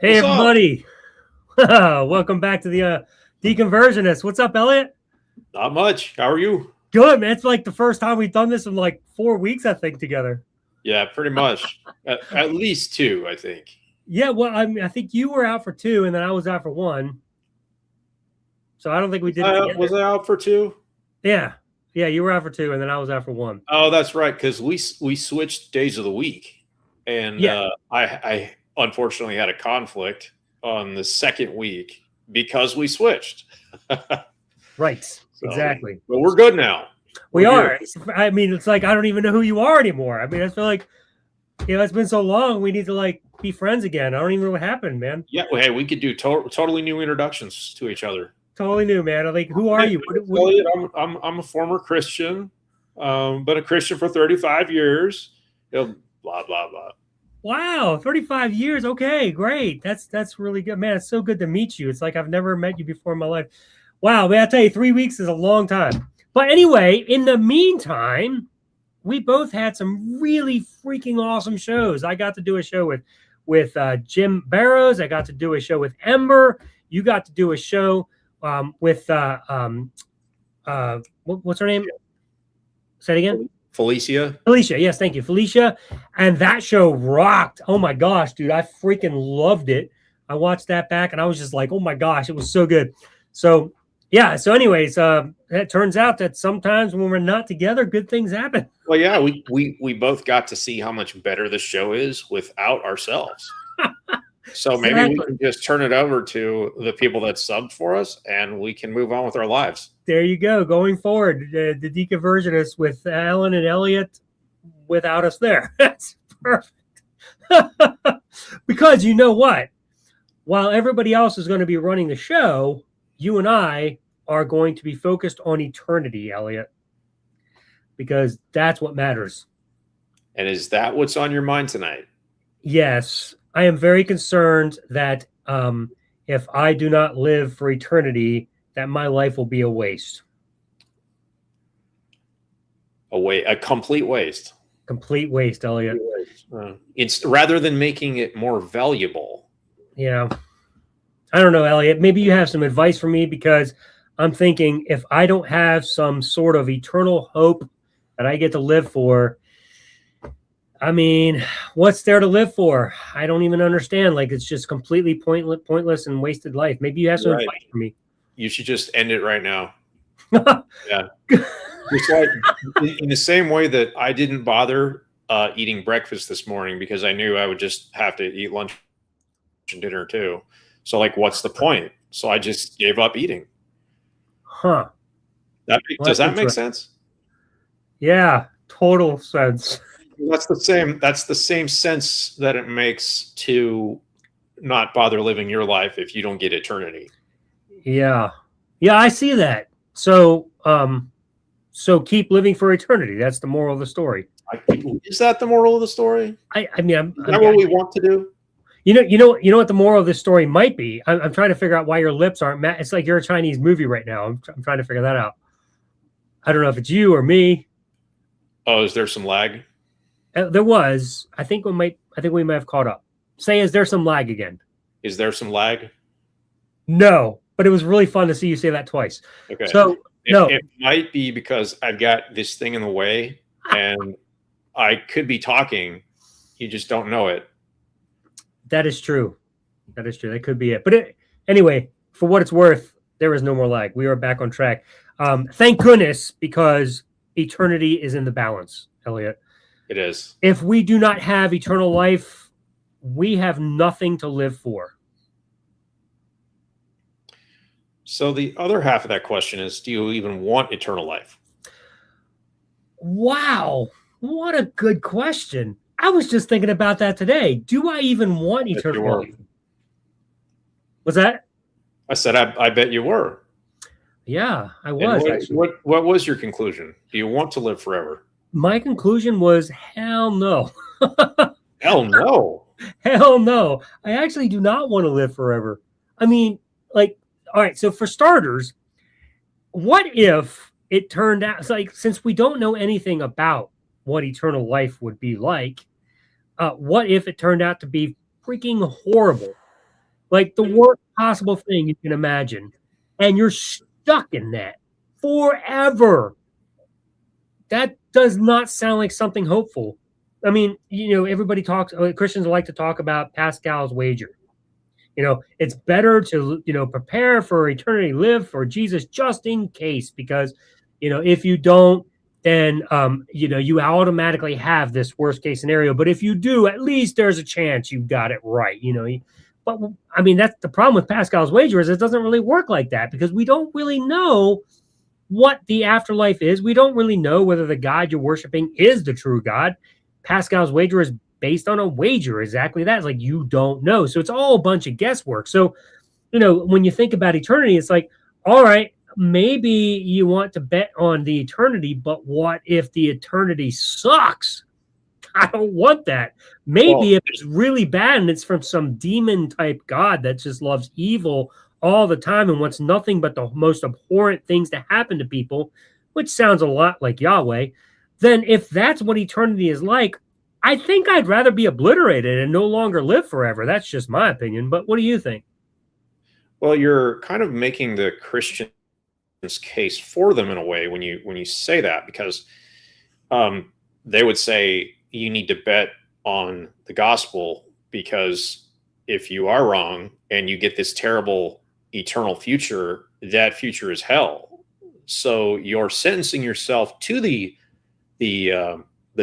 Hey, What's up? everybody. Welcome back to the Deconversionists. What's up, Elliot? Not much. How are you? Good, man. It's like the first time we've done this in like 4 weeks, I think, together. Yeah, pretty much. At least two, I think. Yeah, well, I think you were out for 2, and then I was out for 1. So I don't think we did it together. Was I out for two? Yeah, you were out for 2, and then I was out for 1. Oh, that's right. Because we switched days of the week, and Yeah. I unfortunately had a conflict on the second week because we switched. Right. So, Exactly. But we're good now. We are. I mean, it's like I don't even know who you are anymore. I mean, I feel like it's been so long. We need to like be friends again. I don't even know what happened, man. Yeah. Well, hey, we could do totally new introductions to each other. Totally new, man. I'm like, who are you? I'm a former Christian, but a Christian for 35 years. Blah blah blah. Wow, 35 years. Okay, great. That's really good, man. It's so good to meet you. It's like I've never met you before in my life. Wow, man, I tell you, 3 weeks is a long time. But anyway, in the meantime, we both had some really freaking awesome shows. I got to do a show with Jim Barrows. I got to do a show with Ember. You got to do a show with what's her name? Say it again. Felicia, yes, thank you, Felicia. And that show rocked. Oh my gosh, dude, I freaking loved it. I watched that back and I was just like, oh my gosh, it was so good. So yeah, so anyways, it turns out that sometimes when we're not together, good things happen. Well, yeah, we both got to see how much better the show is without ourselves. So maybe we can just turn it over to the people that subbed for us and we can move on with our lives. There you go. Going forward, the Deconversionists with Alan and Elliot without us there. That's perfect. Because you know what? While everybody else is going to be running the show, you and I are going to be focused on eternity, Elliot, because that's what matters. And is that what's on your mind tonight? Yes. I am very concerned that if I do not live for eternity, that my life will be a waste. A complete waste. Complete waste, Elliot. It's rather than making it more valuable. Yeah. I don't know, Elliot. Maybe you have some advice for me, because I'm thinking if I don't have some sort of eternal hope that I get to live for, I mean, what's there to live for? I don't even understand. Like, it's just completely pointless and wasted life. Maybe you have some advice for me. You should just end it right now. Yeah. It's like in the same way that I didn't bother eating breakfast this morning because I knew I would just have to eat lunch and dinner too. So like, what's the point? So I just gave up eating. Huh. Does that make sense? Yeah, total sense. That's the same sense that it makes to not bother living your life if you don't get eternity. Yeah, I see that. So keep living for eternity. That's the moral of the story. Is that the moral of the story? I mean, is that what we want to do? You know what the moral of this story might be? I'm trying to figure out why your lips aren't matte. It's like you're a Chinese movie right now. I'm trying to figure that out. I don't know if it's you or me. Oh, is there some lag? There was. I think we might have caught up. Say, is there some lag again? Is there some lag? No, but it was really fun to see you say that twice. Okay. So it might be because I've got this thing in the way, and I could be talking. You just don't know it. That is true. That could be it. But anyway, for what it's worth, there is no more lag. We are back on track. Thank goodness, because eternity is in the balance, Elliot. It is. If we do not have eternal life, we have nothing to live for. So the other half of that question is, do you even want eternal life? Wow. What a good question. I was just thinking about that today. Do I even want eternal life? What's that? I said, I bet you were. Yeah, I was. What was your conclusion? Do you want to live forever? My conclusion was, hell no. Hell no. Hell no. I actually do not want to live forever. I mean, like, all right, so for starters, what if it turned out, like, since we don't know anything about what eternal life would be like, what if it turned out to be freaking horrible? like the worst possible thing you can imagine, and you're stuck in that forever. That does not sound like something hopeful. I mean, everybody talks, Christians like to talk about Pascal's wager. It's better to, prepare for eternity, live for Jesus just in case, because, if you don't, then, you automatically have this worst case scenario. But if you do, at least there's a chance you got it right, But I mean, that's the problem with Pascal's wager, is it doesn't really work like that, because we don't really know what the afterlife is. We don't really know whether the God you're worshiping is the true God. Pascal's wager is based on a wager. Exactly that. It's like, you don't know. So it's all a bunch of guesswork. So, when you think about eternity, it's like, all right, maybe you want to bet on the eternity, but what if the eternity sucks? I don't want that. Maybe if it's really bad and it's from some demon type God that just loves evil all the time and wants nothing but the most abhorrent things to happen to people, which sounds a lot like Yahweh, then if that's what eternity is like, I think I'd rather be obliterated and no longer live forever. That's just my opinion. But what do you think? Well, you're kind of making the Christian's case for them in a way when you say that, because they would say you need to bet on the gospel, because if you are wrong and you get this terrible eternal future, that future is hell. So you're sentencing yourself to the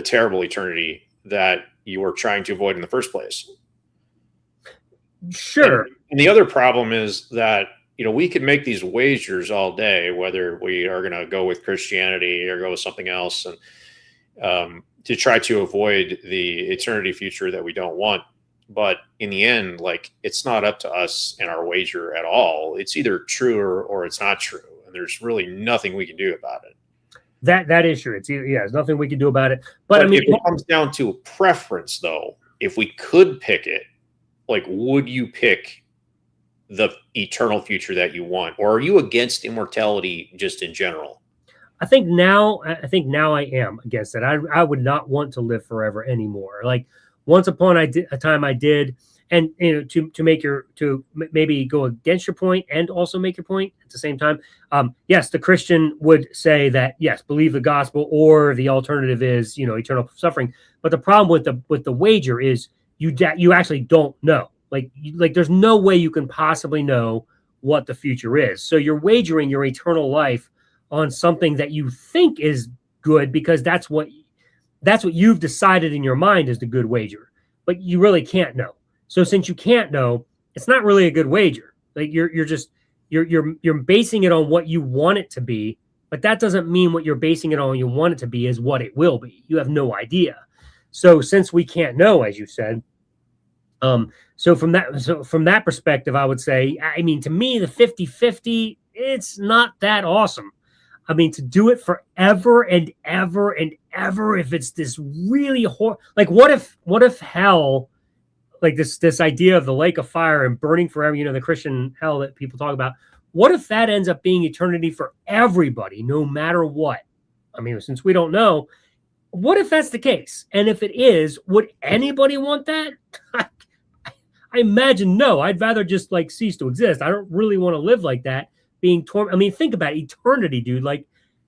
terrible eternity that you were trying to avoid in the first place. Sure. And the other problem is that, we could make these wagers all day, whether we are going to go with Christianity or go with something else, and to try to avoid the eternity future that we don't want. But in the end, like, it's not up to us and our wager at all. It's either true or it's not true. And there's really nothing we can do about it. That is true. There's nothing we can do about it. But I mean, if it comes down to a preference, though, if we could pick it, like, would you pick the eternal future that you want, or are you against immortality just in general? I think now I am against it. I would not want to live forever anymore. Like, once upon a time I did, and to maybe go against your point and also make your point at the same time. Yes, the Christian would say that, yes, believe the gospel, or the alternative is, eternal suffering. But the problem with the wager is you actually don't know. Like there's no way you can possibly know what the future is. So you're wagering your eternal life on something that you think is good, because that's what you've decided in your mind is the good wager, but you really can't know. So since you can't know, it's not really a good wager. Like you're basing it on what you want it to be, but that doesn't mean what you're basing it on you want it to be is what it will be. You have no idea. So since we can't know, as you said, so from that perspective, I would say, I mean, to me, the 50-50, it's not that awesome. I mean, to do it forever and ever and ever, if it's this really like, what if hell, like this idea of the lake of fire and burning forever, the Christian hell that people talk about, what if that ends up being eternity for everybody, no matter what? I mean, since we don't know, what if that's the case? And if it is, would anybody want that? I imagine no. I'd rather just like cease to exist. I don't really want to live like that, being torn. I mean, think about eternity, dude. Like,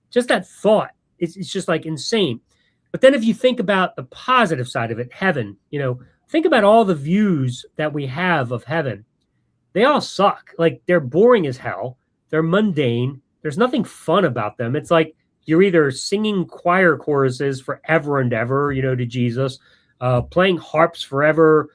just that thought, it's just like insane. But then if you think about the positive side of it, heaven, think about all the views that we have of heaven. They all suck. Like, they're boring as hell. They're mundane. There's nothing fun about them. It's like you're either singing choir choruses forever and ever, to Jesus, playing harps forever,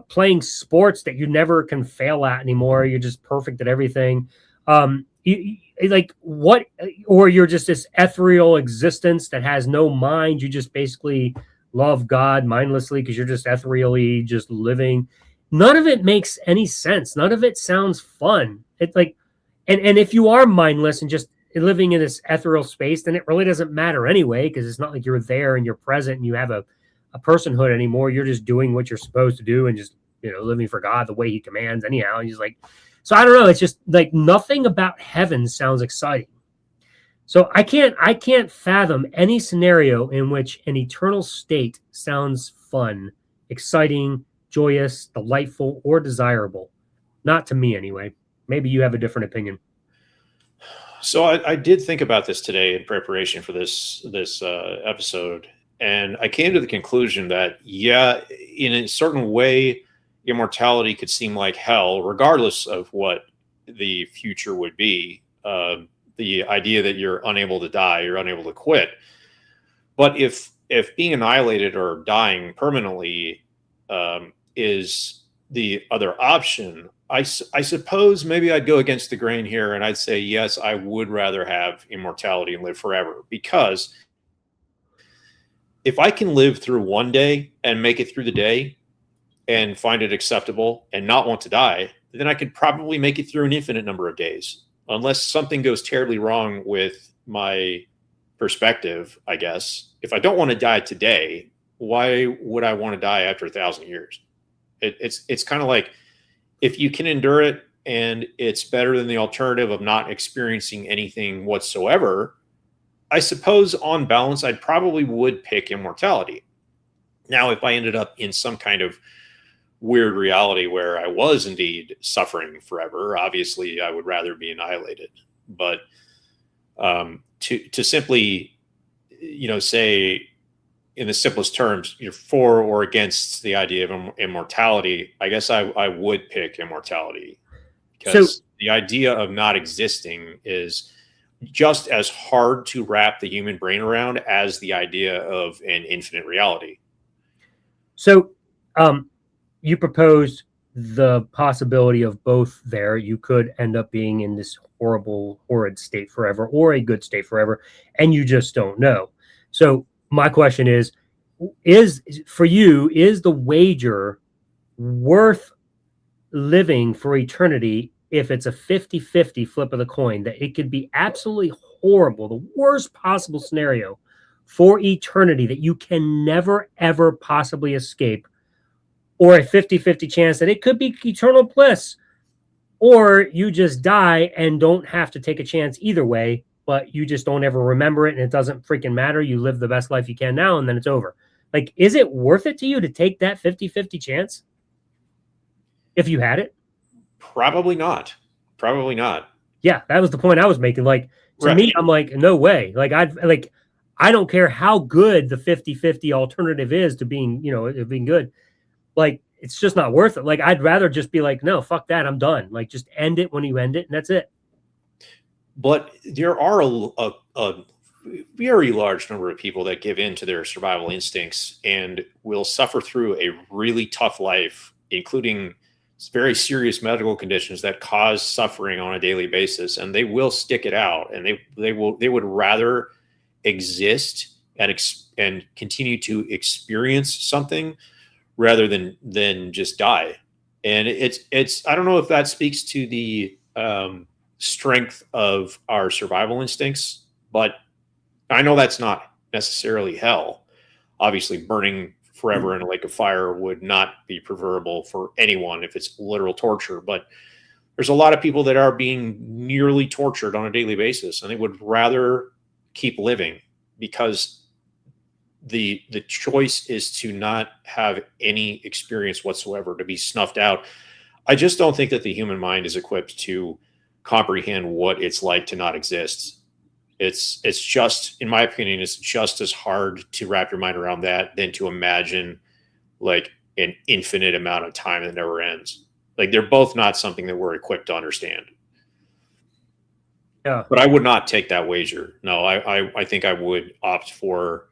playing sports that you never can fail at anymore. You're just perfect at everything. Like what, or you're just this ethereal existence that has no mind. You just basically love God mindlessly because you're just ethereally just living. None of it makes any sense. None of it sounds fun. It's like, and if you are mindless and just living in this ethereal space, then it really doesn't matter anyway, because it's not like you're there and you're present and you have a personhood anymore. You're just doing what you're supposed to do and just, living for God the way he commands anyhow. And he's like, so I don't know. It's just like nothing about heaven sounds exciting. So I can't fathom any scenario in which an eternal state sounds fun, exciting, joyous, delightful, or desirable. Not to me, anyway. Maybe you have a different opinion. So I did think about this today in preparation for this episode, and I came to the conclusion that yeah, in a certain way, immortality could seem like hell, regardless of what the future would be. The idea that you're unable to die, you're unable to quit. But if being annihilated or dying permanently is the other option, I suppose maybe I'd go against the grain here and I'd say, yes, I would rather have immortality and live forever. Because if I can live through one day and make it through the day and find it acceptable and not want to die, then I could probably make it through an infinite number of days, unless something goes terribly wrong with my perspective, I guess. If I don't want to die today, why would I want to die after 1,000 years? It's kind of like, if you can endure it and it's better than the alternative of not experiencing anything whatsoever, I suppose on balance, I probably would pick immortality. Now, if I ended up in some kind of weird reality where I was indeed suffering forever, obviously I would rather be annihilated. But to simply, say in the simplest terms, you're for or against the idea of immortality, I guess I would pick immortality, because the idea of not existing is just as hard to wrap the human brain around as the idea of an infinite reality. So you proposed the possibility of both there. You could end up being in this horrible, horrid state forever or a good state forever, and you just don't know. So my question is for you, is the wager worth living for eternity if it's a 50-50 flip of the coin, that it could be absolutely horrible, the worst possible scenario for eternity that you can never, ever possibly escape, or a 50-50 chance that it could be eternal bliss, or you just die and don't have to take a chance either way, but you just don't ever remember it and it doesn't freaking matter. You live the best life you can now and then it's over. Like, is it worth it to you to take that 50-50 chance if you had it? Probably not. Probably not. Yeah, that was the point I was making. Like, to me, I'm like, no way. Like, I don't care how good the 50-50 alternative is to being, being good. Like, it's just not worth it. Like, I'd rather just be like, no, fuck that. I'm done. Like, just end it when you end it, and that's it. But there are a very large number of people that give in to their survival instincts and will suffer through a really tough life, including very serious medical conditions that cause suffering on a daily basis, and they will stick it out, and they would rather exist and continue to experience something rather than just die. And it's I don't know if that speaks to the strength of our survival instincts, but I know that's not necessarily hell. Obviously, burning forever in a lake of fire would not be preferable for anyone if it's literal torture. But there's a lot of people that are being nearly tortured on a daily basis, and they would rather keep living because the choice is to not have any experience whatsoever, to be snuffed out. I just don't think that the human mind is equipped to comprehend what it's like to not exist. It's just, in my opinion, it's just as hard to wrap your mind around that than to imagine like an infinite amount of time that never ends. Like, they're both not something that we're equipped to understand. Yeah. But I would not take that wager. No, I think I would opt for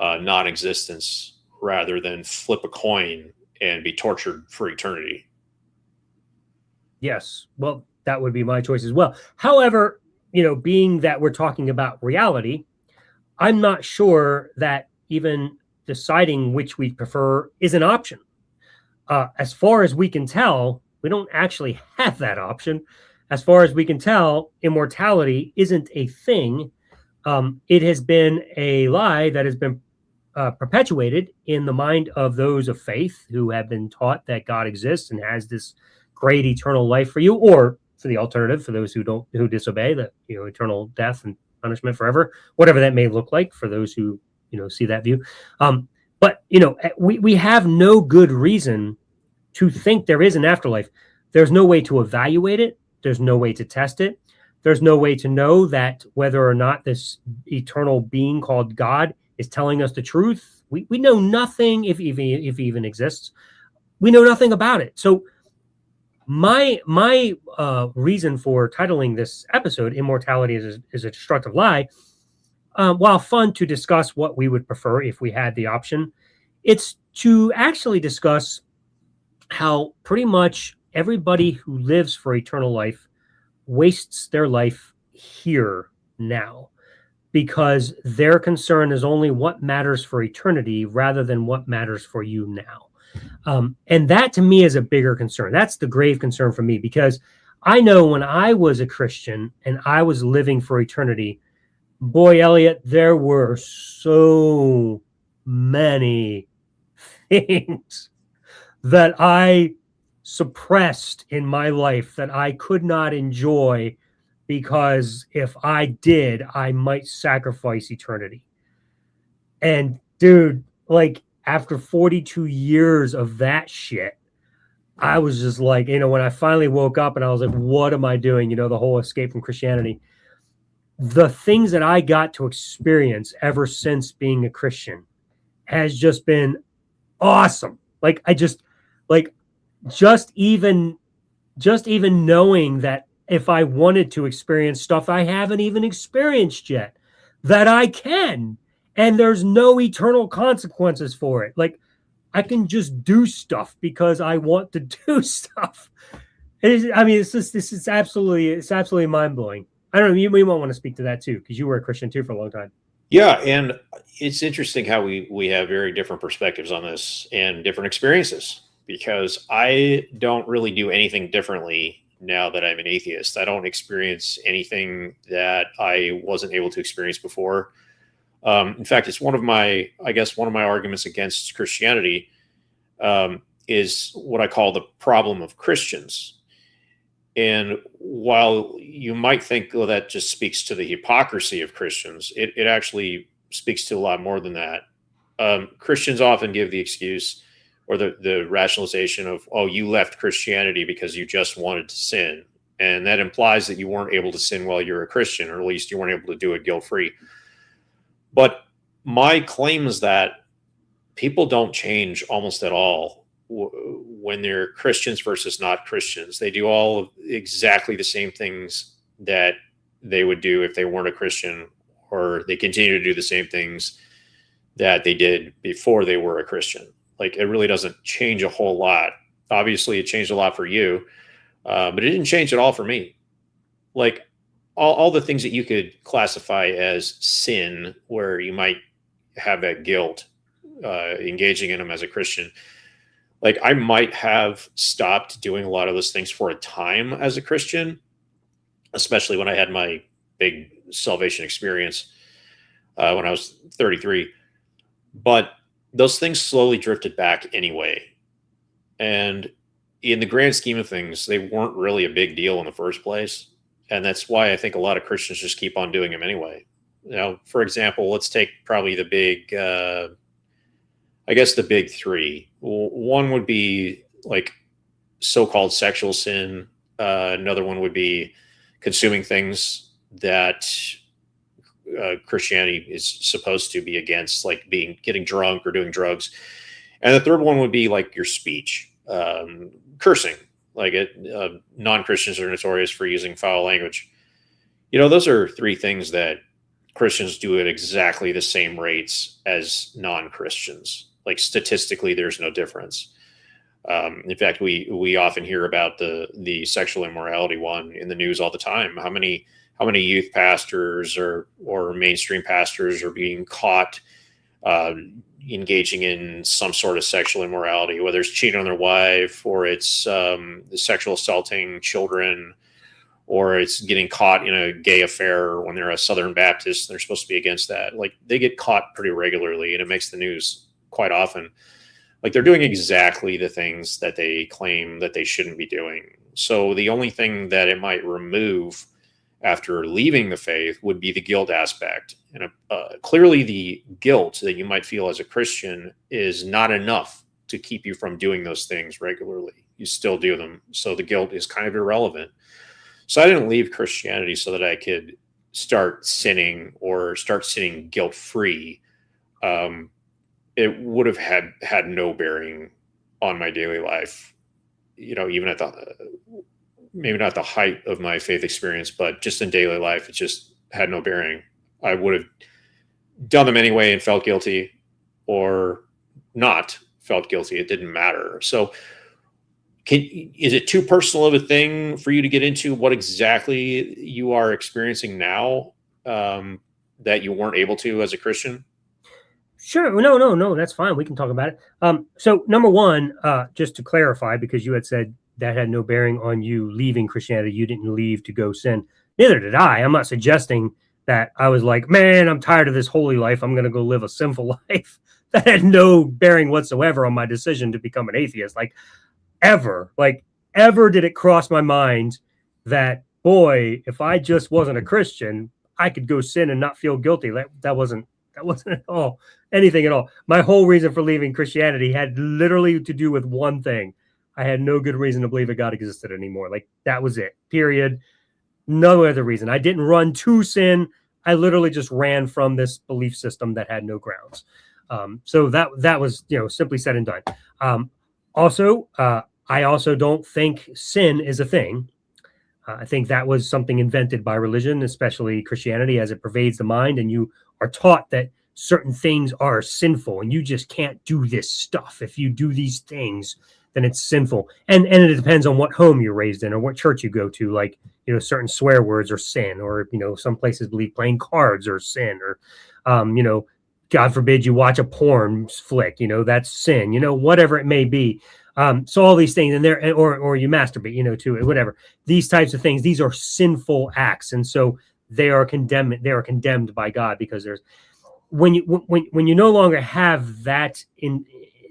non-existence rather than flip a coin and be tortured for eternity. Yes. Well, that would be my choice as well. However, being that we're talking about reality, I'm not sure that even deciding which we prefer is an option. As far as we can tell, we don't actually have that option. As far as we can tell, immortality isn't a thing. It has been a lie that has been perpetuated in the mind of those of faith who have been taught that God exists and has this great eternal life for you, or for the alternative, for those who disobey, that eternal death and punishment forever, whatever that may look like for those who see that view. But we have no good reason to think there is an afterlife. There's no way to evaluate it. There's no way to test it. There's no way to know that whether or not this eternal being called God is telling us the truth. We know nothing, if he even exists. We know nothing about it. So my reason for titling this episode "Immortality is a Destructive Lie," while fun to discuss what we would prefer if we had the option, it's to actually discuss how pretty much everybody who lives for eternal life wastes their life here now, because their concern is only what matters for eternity rather than what matters for you now. And that to me is a bigger concern. That's the grave concern for me, because I know when I was a Christian and I was living for eternity, boy, Elliot, there were so many things that I suppressed in my life that I could not enjoy, because if I did, I might sacrifice eternity. And dude, like after 42 years of that shit, I was just like, when I finally woke up and I was like, what am I doing? The whole escape from Christianity. The things that I got to experience ever since being a Christian has just been awesome. Like just even knowing that if I wanted to experience stuff I haven't even experienced yet, that I can, and there's no eternal consequences for it. Like I can just do stuff because I want to do stuff. It's absolutely mind blowing. I don't know. You might want to speak to that too, because you were a Christian too for a long time. Yeah, and it's interesting how we have very different perspectives on this and different experiences, because I don't really do anything differently now that I'm an atheist. I don't experience anything that I wasn't able to experience before. In fact, it's one of my arguments against Christianity is what I call the problem of Christians. And while you might think, well, that just speaks to the hypocrisy of Christians, it actually speaks to a lot more than that. Christians often give the excuse or the rationalization of, oh, you left Christianity because you just wanted to sin. And that implies that you weren't able to sin while you're a Christian, or at least you weren't able to do it guilt-free. But my claim is that people don't change almost at all when they're Christians versus not Christians. They do all exactly the same things that they would do if they weren't a Christian, or they continue to do the same things that they did before they were a Christian. Like, it really doesn't change a whole lot. Obviously, it changed a lot for you, but it didn't change at all for me. Like, all the things that you could classify as sin, where you might have that guilt, engaging in them as a Christian, like I might have stopped doing a lot of those things for a time as a Christian, especially when I had my big salvation experience when I was 33. But those things slowly drifted back anyway. And in the grand scheme of things, they weren't really a big deal in the first place. And that's why I think a lot of Christians just keep on doing them anyway. For example, let's take probably the big, the big three. One would be like so-called sexual sin. Another one would be consuming things that Christianity is supposed to be against, like getting drunk or doing drugs. And the third one would be like your speech, cursing. Like non-Christians are notorious for using foul language. Those are three things that Christians do at exactly the same rates as non-Christians. Like statistically, there's no difference. In fact, we often hear about the sexual immorality one in the news all the time. How many youth pastors or mainstream pastors are being caught engaging in some sort of sexual immorality, whether it's cheating on their wife, or it's sexual assaulting children, or it's getting caught in a gay affair when they're a Southern Baptist. They're supposed to be against that. Like, they get caught pretty regularly, and it makes the news quite often. Like, they're doing exactly the things that they claim that they shouldn't be doing. So the only thing that it might remove after leaving the faith would be the guilt aspect. And clearly the guilt that you might feel as a Christian is not enough to keep you from doing those things regularly. you still do them. So the guilt is kind of irrelevant. So I didn't leave Christianity so that I could start sinning or start sinning guilt-free. It would have had no bearing on my daily life, even at maybe not the height of my faith experience, but just in daily life, it just had no bearing. I would have done them anyway and felt guilty, or not felt guilty. It didn't matter. So is it too personal of a thing for you to get into what exactly you are experiencing now that you weren't able to as a Christian? Sure. No, that's fine. We can talk about it. So number one, just to clarify, because you had said that had no bearing on you leaving Christianity. You didn't leave to go sin. Neither did I. I'm not suggesting that I was like, man, I'm tired of this holy life. I'm going to go live a sinful life. That had no bearing whatsoever on my decision to become an atheist. Like ever did it cross my mind that, boy, if I just wasn't a Christian, I could go sin and not feel guilty. That wasn't at all anything at all. My whole reason for leaving Christianity had literally to do with one thing. I had no good reason to believe that God existed anymore. Like that was it, period. No other reason. I didn't run to sin. I literally just ran from this belief system that had no grounds. So that was, simply said and done. I also don't think sin is a thing. I think that was something invented by religion, especially Christianity, as it pervades the mind, and you are taught that certain things are sinful and you just can't do this stuff. If you do these things, then it's sinful. And it depends on what home you're raised in or what church you go to. Like, certain swear words are sin, or, some places believe playing cards are sin, or, God forbid you watch a porn flick, that's sin, whatever it may be. So all these things, and or you masturbate, to whatever, these types of things, these are sinful acts. And so they are condemned by God, because there's, when you no longer have that in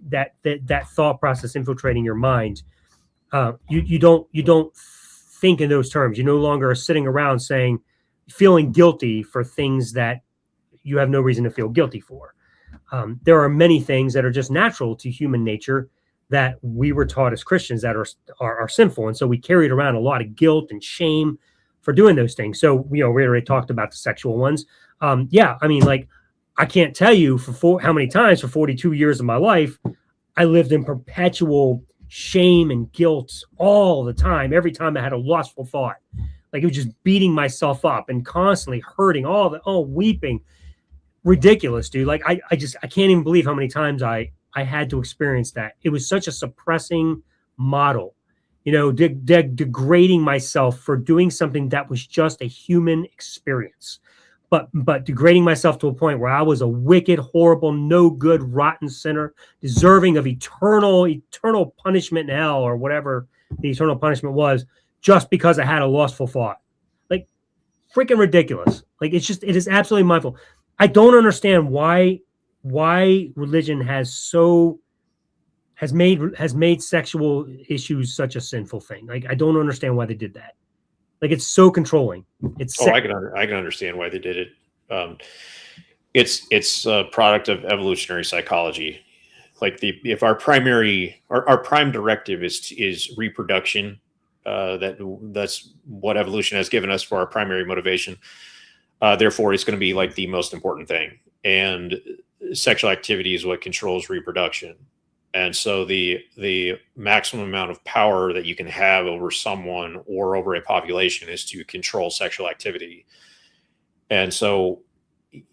that thought process infiltrating your mind, you don't think in those terms. You no longer are sitting around feeling guilty for things that you have no reason to feel guilty for. There are many things that are just natural to human nature that we were taught as Christians that are sinful. And so we carried around a lot of guilt and shame for doing those things. So, we already talked about the sexual ones. I can't tell you how many times for 42 years of my life, I lived in perpetual shame and guilt all the time. Every time I had a lustful thought, like it was just beating myself up and constantly hurting, weeping. Ridiculous, dude. Like I can't even believe how many times I had to experience that. It was such a suppressing model, degrading myself for doing something that was just a human experience, but degrading myself to a point where I was a wicked, horrible, no good, rotten sinner, deserving of eternal punishment in hell, or whatever the eternal punishment was, just because I had a lustful thought. Like freaking ridiculous. Like it is absolutely mindful. I don't understand why religion has made sexual issues such a sinful thing. Like I don't understand why they did that. Like it's so controlling. I can understand why they did it. It's a product of evolutionary psychology. Like if our prime directive is reproduction, that's what evolution has given us for our primary motivation. Therefore, it's going to be like the most important thing. And sexual activity is what controls reproduction. And so the maximum amount of power that you can have over someone or over a population is to control sexual activity. And so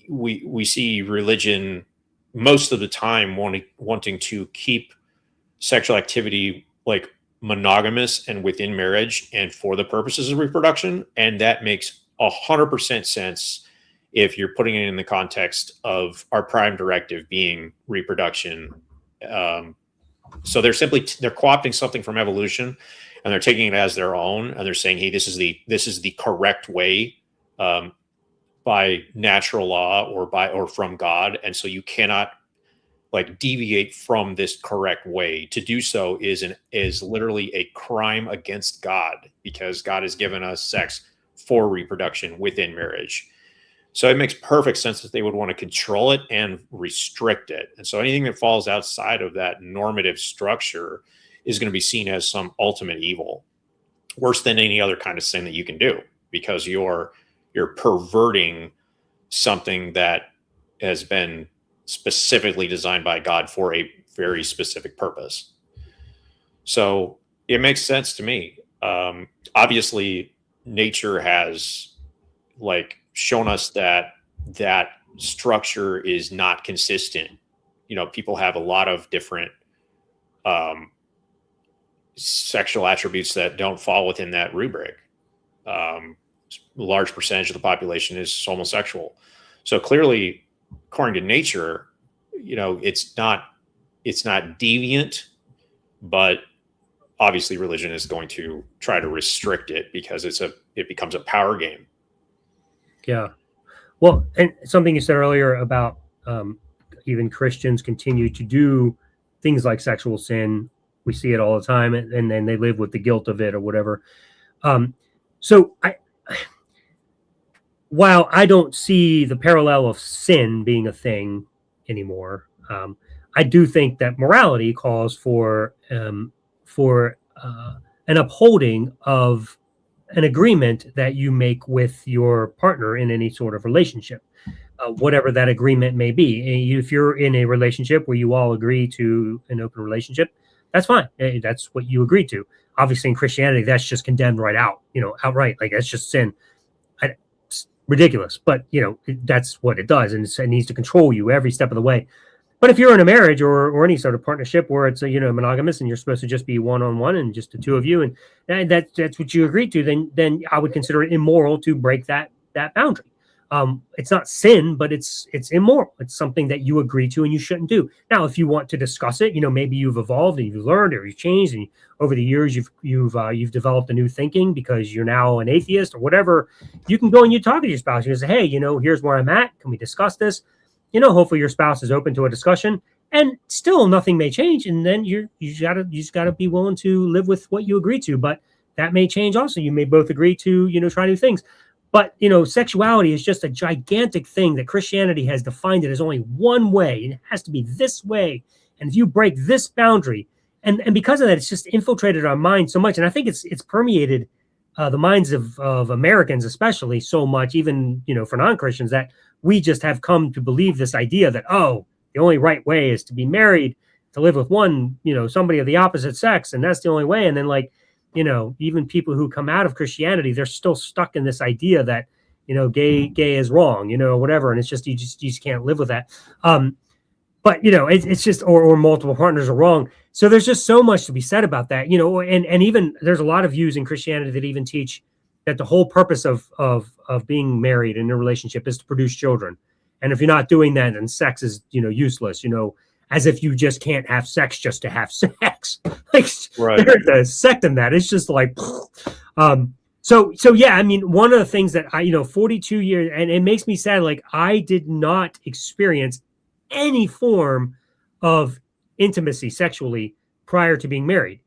we see religion most of the time wanting to keep sexual activity like monogamous and within marriage and for the purposes of reproduction. And that makes 100% sense if you're putting it in the context of our prime directive being reproduction. So they're co-opting something from evolution, and they're taking it as their own, and they're saying, hey, this is the correct way by natural law or from God, and so you cannot like deviate from this correct way. To do so is literally a crime against God, because God has given us sex for reproduction within marriage. So it makes perfect sense that they would want to control it and restrict it. And so anything that falls outside of that normative structure is going to be seen as some ultimate evil, worse than any other kind of sin that you can do, because you're perverting something that has been specifically designed by God for a very specific purpose. So it makes sense to me. Obviously, nature has like shown us that structure is not consistent. People have a lot of different sexual attributes that don't fall within that rubric. A large percentage of the population is homosexual. So clearly, according to nature, it's not deviant, but obviously religion is going to try to restrict it because it becomes a power game. Yeah. Well, and something you said earlier about even Christians continue to do things like sexual sin. We see it all the time, and then they live with the guilt of it or whatever. So while I don't see the parallel of sin being a thing anymore, I do think that morality calls for an upholding of an agreement that you make with your partner in any sort of relationship, whatever that agreement may be. If you're in a relationship where you all agree to an open relationship, that's fine. That's what you agreed to. Obviously, in Christianity, that's just condemned right out, outright. Like, that's just sin. It's ridiculous, but that's what it does, and it needs to control you every step of the way. But if you're in a marriage or any sort of partnership where it's monogamous and you're supposed to just be one-on-one and just the two of you, and that's what you agreed to, then I would consider it immoral to break that boundary. It's not sin, but it's immoral. It's something that you agree to and you shouldn't do. Now, if you want to discuss it, maybe you've evolved and you've learned or you've changed, and over the years you've developed a new thinking because you're now an atheist or whatever. You can go and you talk to your spouse. You say, hey, here's where I'm at. Can we discuss this? Hopefully your spouse is open to a discussion, and still nothing may change. And then you just gotta be willing to live with what you agree to. But that may change also. You may both agree to, try new things. But, sexuality is just a gigantic thing that Christianity has defined it as only one way, and it has to be this way. And if you break this boundary, and because of that, it's just infiltrated our minds so much. And I think it's permeated the minds of Americans, especially, so much, even, for non-Christians, that we just have come to believe this idea that, the only right way is to be married, to live with one, somebody of the opposite sex. And that's the only way. And then, like, even people who come out of Christianity, they're still stuck in this idea that, gay is wrong, whatever. And it's just, you just can't live with that. But, it's just, or multiple partners are wrong. So there's just so much to be said about that, and even there's a lot of views in Christianity that even teach that the whole purpose of being married in a relationship is to produce children. And if you're not doing that, then sex is, useless, as if you just can't have sex just to have sex. Like, right. There's a sect in that. It's just like, so yeah, I mean, one of the things that 42 years, and it makes me sad, like, I did not experience any form of intimacy sexually prior to being married.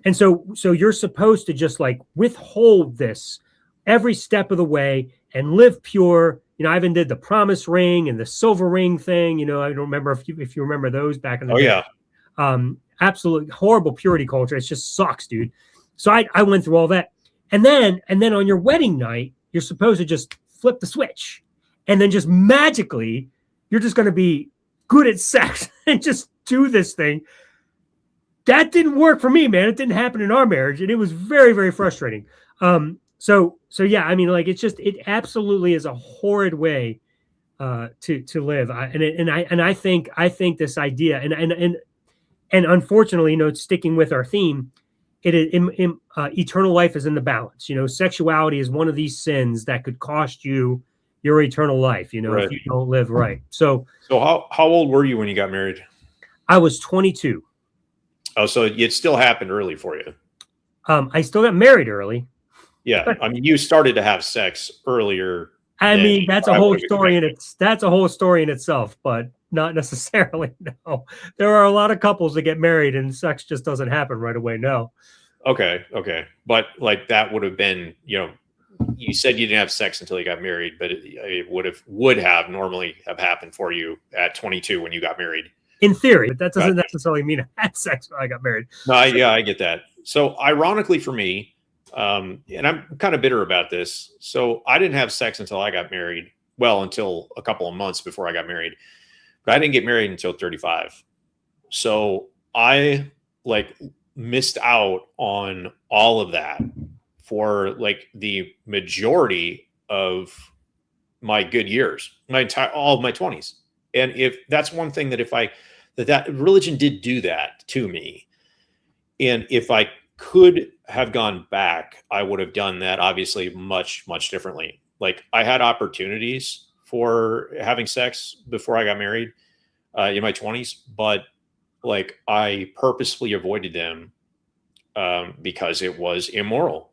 And so you're supposed to just like withhold this every step of the way and live pure. I even did the promise ring and the silver ring thing. I don't remember if you remember those back in the day. Yeah. Absolute horrible purity culture. It just sucks, dude. So I went through all that. And then on your wedding night, you're supposed to just flip the switch. And then just magically, you're just going to be good at sex and just do this thing. That didn't work for me, man. It didn't happen in our marriage. And it was very, very frustrating. So yeah, I mean, like, it absolutely is a horrid way to live. I think this idea, and unfortunately, sticking with our theme, eternal life is in the balance. Sexuality is one of these sins that could cost you your eternal life, right, if you don't live right. So how old were you when you got married? I was 22. Oh, so it still happened early for you. I still got married early. Yeah, I mean, you started to have sex earlier. I mean, that's a whole story in itself, but not necessarily. No, there are a lot of couples that get married and sex just doesn't happen right away. No. Okay, but like that would have been, you said you didn't have sex until you got married, but it would have normally have happened for you at 22 when you got married. in theory, but that doesn't Gotcha. necessarily mean I had sex when I got married. No, I get that. So ironically for me, and I'm kind of bitter about this. So I didn't have sex until I got married. Well, until a couple of months before I got married, but I didn't get married until 35. So I like missed out on all of that for like the majority of my good years, all of my 20s. And if that's one thing that if I that religion did do that to me, and if I could have gone back, I would have done that obviously much, much differently. Like I had opportunities for having sex before I got married in my 20s, but like I purposefully avoided them because it was immoral.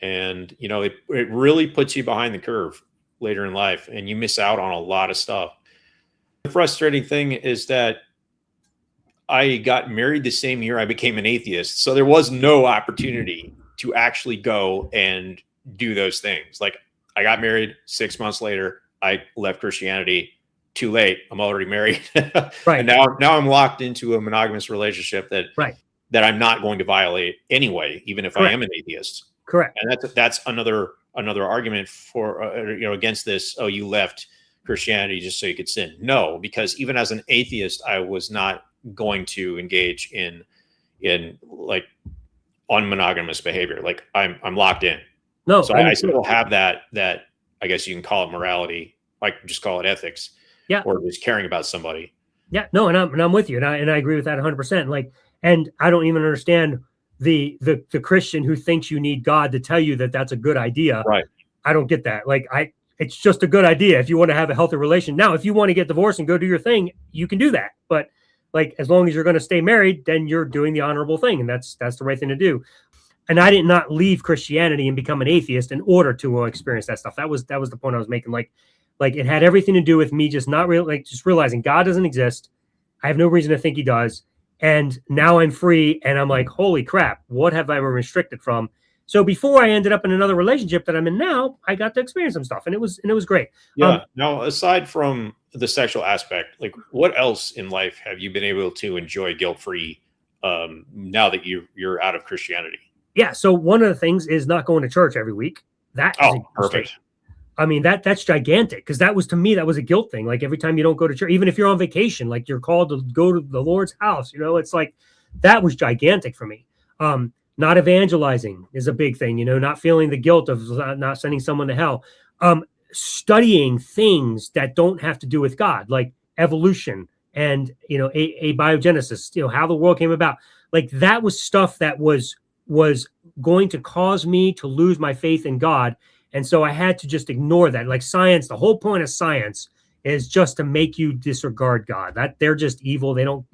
And, you know, it really puts you behind the curve later in life and you miss out on a lot of stuff. The frustrating thing is that I got married the same year I became an atheist. So there was no opportunity to actually go and do those things. Like I got married 6 months later. I left Christianity. Too late. I'm already married. Right. And now I'm locked into a monogamous relationship that I'm not going to violate anyway, even if I am an atheist. Correct. And that's another argument for against this. Oh, you left Christianity just so you could sin. No, because even as an atheist, I was not going to engage in like unmonogamous behavior. Like I'm locked in. No, so I still have that I guess you can call it morality. I can just call it ethics. Yeah. Or just caring about somebody. Yeah. No, and I'm with you, and I agree with that 100%. Like, and I don't even understand the Christian who thinks you need God to tell you that that's a good idea. Right. I don't get that. Like it's just a good idea if you want to have a healthy relation. Now, if you want to get divorced and go do your thing, you can do that. But like, as long as you're going to stay married, then you're doing the honorable thing. And that's the right thing to do. And I did not leave Christianity and become an atheist in order to experience that stuff. That was the point I was making. Like it had everything to do with me just not really just realizing God doesn't exist. I have no reason to think he does. And now I'm free. And I'm like, holy crap, what have I been restricted from? So before I ended up in another relationship that I'm in now, I got to experience some stuff, and it was great. Yeah. Now, aside from the sexual aspect, like what else in life have you been able to enjoy guilt-free now that you're out of Christianity? Yeah. So one of the things is not going to church every week. That is perfect. I mean, that's gigantic, because that was, to me, that was a guilt thing. Like every time you don't go to church, even if you're on vacation, like you're called to go to the Lord's house, it's like that was gigantic for me. Not evangelizing is a big thing, not feeling the guilt of not sending someone to hell. Studying things that don't have to do with God, like evolution and, abiogenesis, how the world came about. Like that was stuff that was going to cause me to lose my faith in God. And so I had to just ignore that. Like science, the whole point of science is just to make you disregard God. That they're just evil. They don't,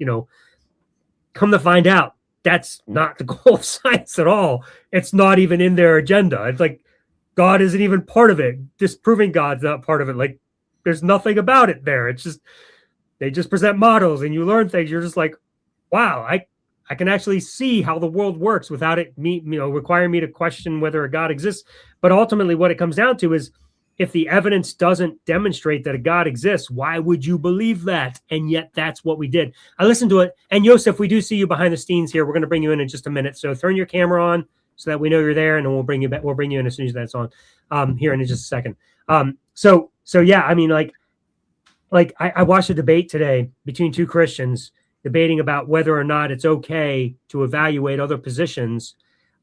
come to find out, that's not the goal of science at all. It's not even in their agenda. It's like God isn't even part of it. Disproving God's not part of it. Like there's nothing about it there. It's just, they just present models and you learn things. You're just like, wow, I can actually see how the world works without it requiring me to question whether a God exists. But ultimately what it comes down to is, if the evidence doesn't demonstrate that a God exists, why would you believe that? And yet that's what we did. I listened to it. And Yosef, we do see you behind the scenes here. We're going to bring you in just a minute. So turn your camera on so that we know you're there, and then we'll bring you back. We'll bring you in as soon as that's on here in just a second. So yeah, I mean, like I watched a debate today between two Christians debating about whether or not it's okay to evaluate other positions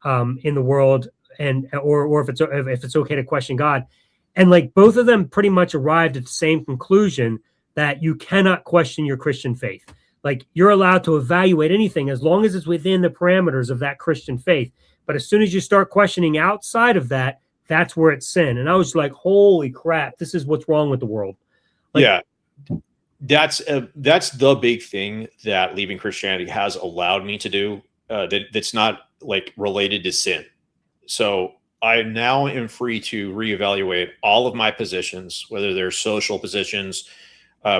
in the world, or if it's okay to question God. And like both of them pretty much arrived at the same conclusion, that you cannot question your Christian faith. Like you're allowed to evaluate anything as long as it's within the parameters of that Christian faith. But as soon as you start questioning outside of that, that's where it's sin. And I was like, holy crap, this is what's wrong with the world. Like, yeah. That's the big thing that leaving Christianity has allowed me to do. That's not like related to sin. So I now am free to reevaluate all of my positions, whether they're social positions,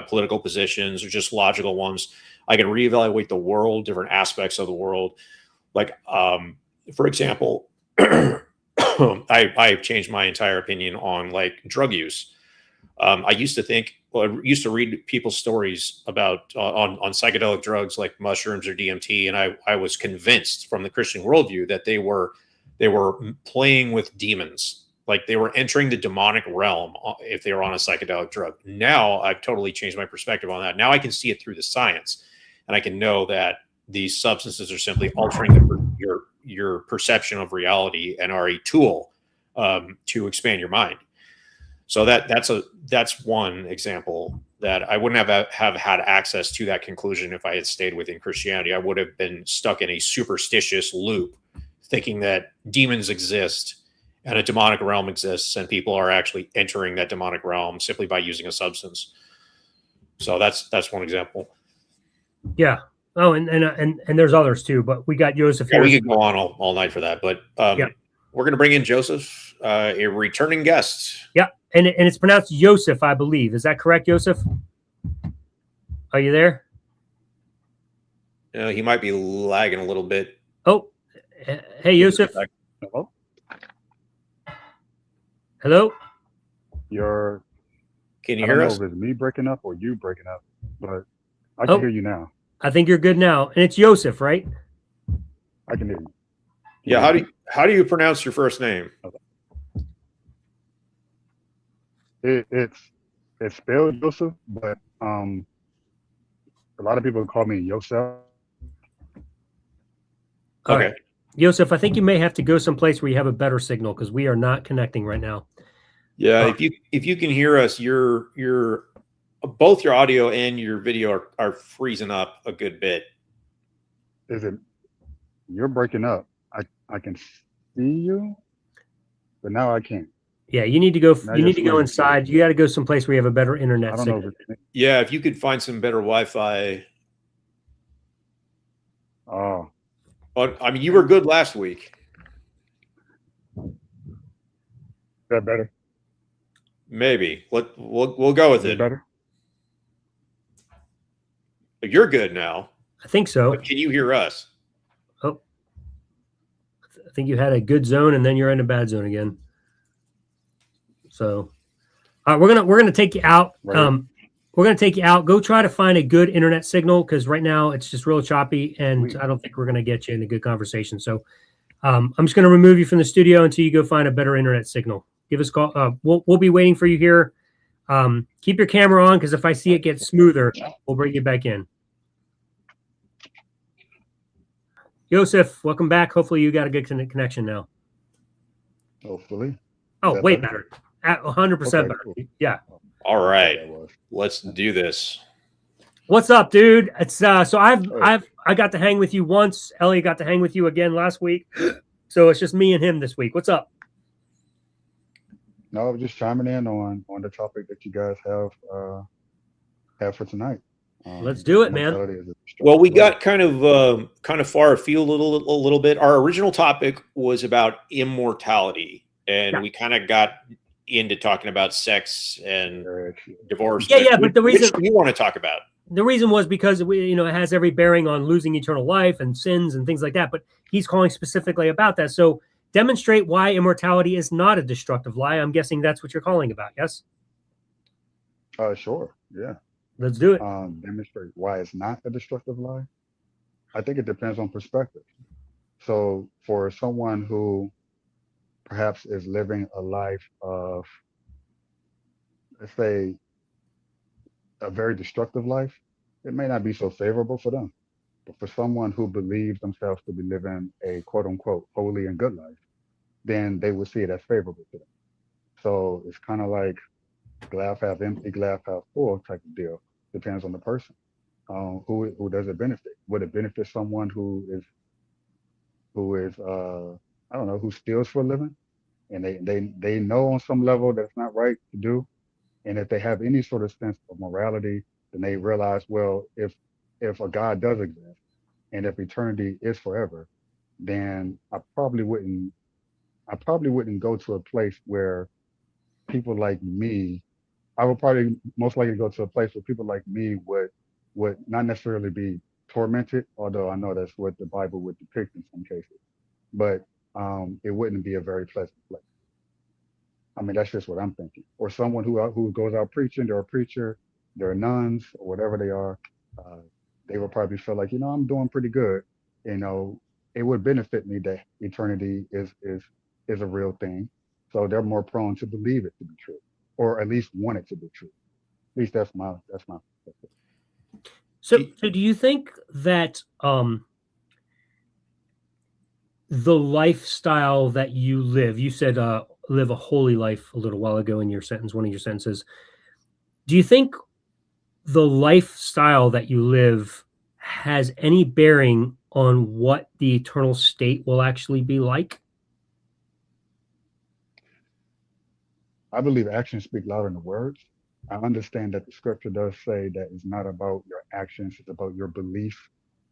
political positions, or just logical ones. I can reevaluate the world, different aspects of the world. Like, for example, I've changed my entire opinion on like drug use. I used to think I used to read people's stories about on psychedelic drugs like mushrooms or DMT, and I was convinced from the Christian worldview that they were playing with demons, like they were entering the demonic realm if they were on a psychedelic drug. Now I've totally changed my perspective on that. Now I can see it through the science, and I can know that these substances are simply altering your perception of reality and are a tool to expand your mind. So that's one example that I wouldn't have had access to that conclusion if I had stayed within Christianity. I would have been stuck in a superstitious loop, thinking that demons exist and a demonic realm exists, and people are actually entering that demonic realm simply by using a substance. So that's one example. Yeah. Oh, and there's others too, but we got Joseph here. We could go on all night for that, but we're going to bring in Joseph, a returning guest. Yeah, and it's pronounced Joseph, I believe. Is that correct, Joseph? Are you there? He might be lagging a little bit. Oh, hey, Joseph. Hello? Hello? Can you hear us? I don't know if it's me breaking up or you breaking up, but I can hear you now. I think you're good now. And it's Joseph, right? I can hear you. Yeah, how do you pronounce your first name? Okay. It's spelled Joseph, but a lot of people call me Yosef. Okay. Right. Joseph, I think you may have to go someplace where you have a better signal because we are not connecting right now. Yeah, if you can hear us, you're both your audio and your video are freezing up a good bit. You're breaking up. I can see you, but now I can't. Yeah, you need to go. You need to go inside. You got to go someplace where you have a better internet signal. Yeah, if you could find some better Wi-Fi. Oh. But I mean, you were good last week. Is that better? Maybe. We'll go with it. Better? You're good now. I think so. But can you hear us? Oh, I think you had a good zone and then you're in a bad zone again. So, we're gonna take you out. Right. We're gonna take you out. Go try to find a good internet signal because right now it's just real choppy, and I don't think we're gonna get you in a good conversation. So, I'm just gonna remove you from the studio until you go find a better internet signal. Give us a call. We'll be waiting for you here. Keep your camera on because if I see it get smoother, we'll bring you back in. Joseph, welcome back. Hopefully you got a good connection now. Hopefully. Oh, way better. 100% better. Cool. Yeah. All right. Let's do this. What's up, dude? It's so I got to hang with you once. Elliot got to hang with you again last week. So it's just me and him this week. What's up? No, I was just chiming in on the topic that you guys have for tonight. Let's do it, man. Well, we got kind of far afield a little bit. Our original topic was about immortality, and we kind of got into talking about sex and divorce. Yeah, but the reason we want to talk about the reason was because it has every bearing on losing eternal life and sins and things like that. But he's calling specifically about that. So demonstrate why immortality is not a destructive lie. I'm guessing that's what you're calling about. Yes. Sure. Yeah. Let's do it. Demonstrate why it's not a destructive lie. I think it depends on perspective. So for someone who perhaps is living a life of, let's say, a very destructive life, it may not be so favorable for them. But for someone who believes themselves to be living a quote unquote holy and good life, then they will see it as favorable to them. So it's kind of like glass half empty, glass half full type of deal. Depends on the person. Who does it benefit? Would it benefit someone who is I don't know, who steals for a living, and they know on some level that's not right to do, and if they have any sort of sense of morality, then they realize, well, if a God does exist, and if eternity is forever, then I probably wouldn't go to a place where people like me. I would probably most likely go to a place where people like me would not necessarily be tormented, although I know that's what the Bible would depict in some cases, but it wouldn't be a very pleasant place. I mean, that's just what I'm thinking. Or someone who goes out preaching, they're a preacher, they're nuns or whatever they are. Uh, they will probably feel like, I'm doing pretty good. You know, it would benefit me that eternity is a real thing. So they're more prone to believe it to be true, or at least want it to be true. At least that's my perspective. So do you think that the lifestyle that you live, you said live a holy life a little while ago in your sentence, one of your sentences. Do you think the lifestyle that you live has any bearing on what the eternal state will actually be like? I believe actions speak louder than words. I understand that the scripture does say that it's not about your actions, it's about your belief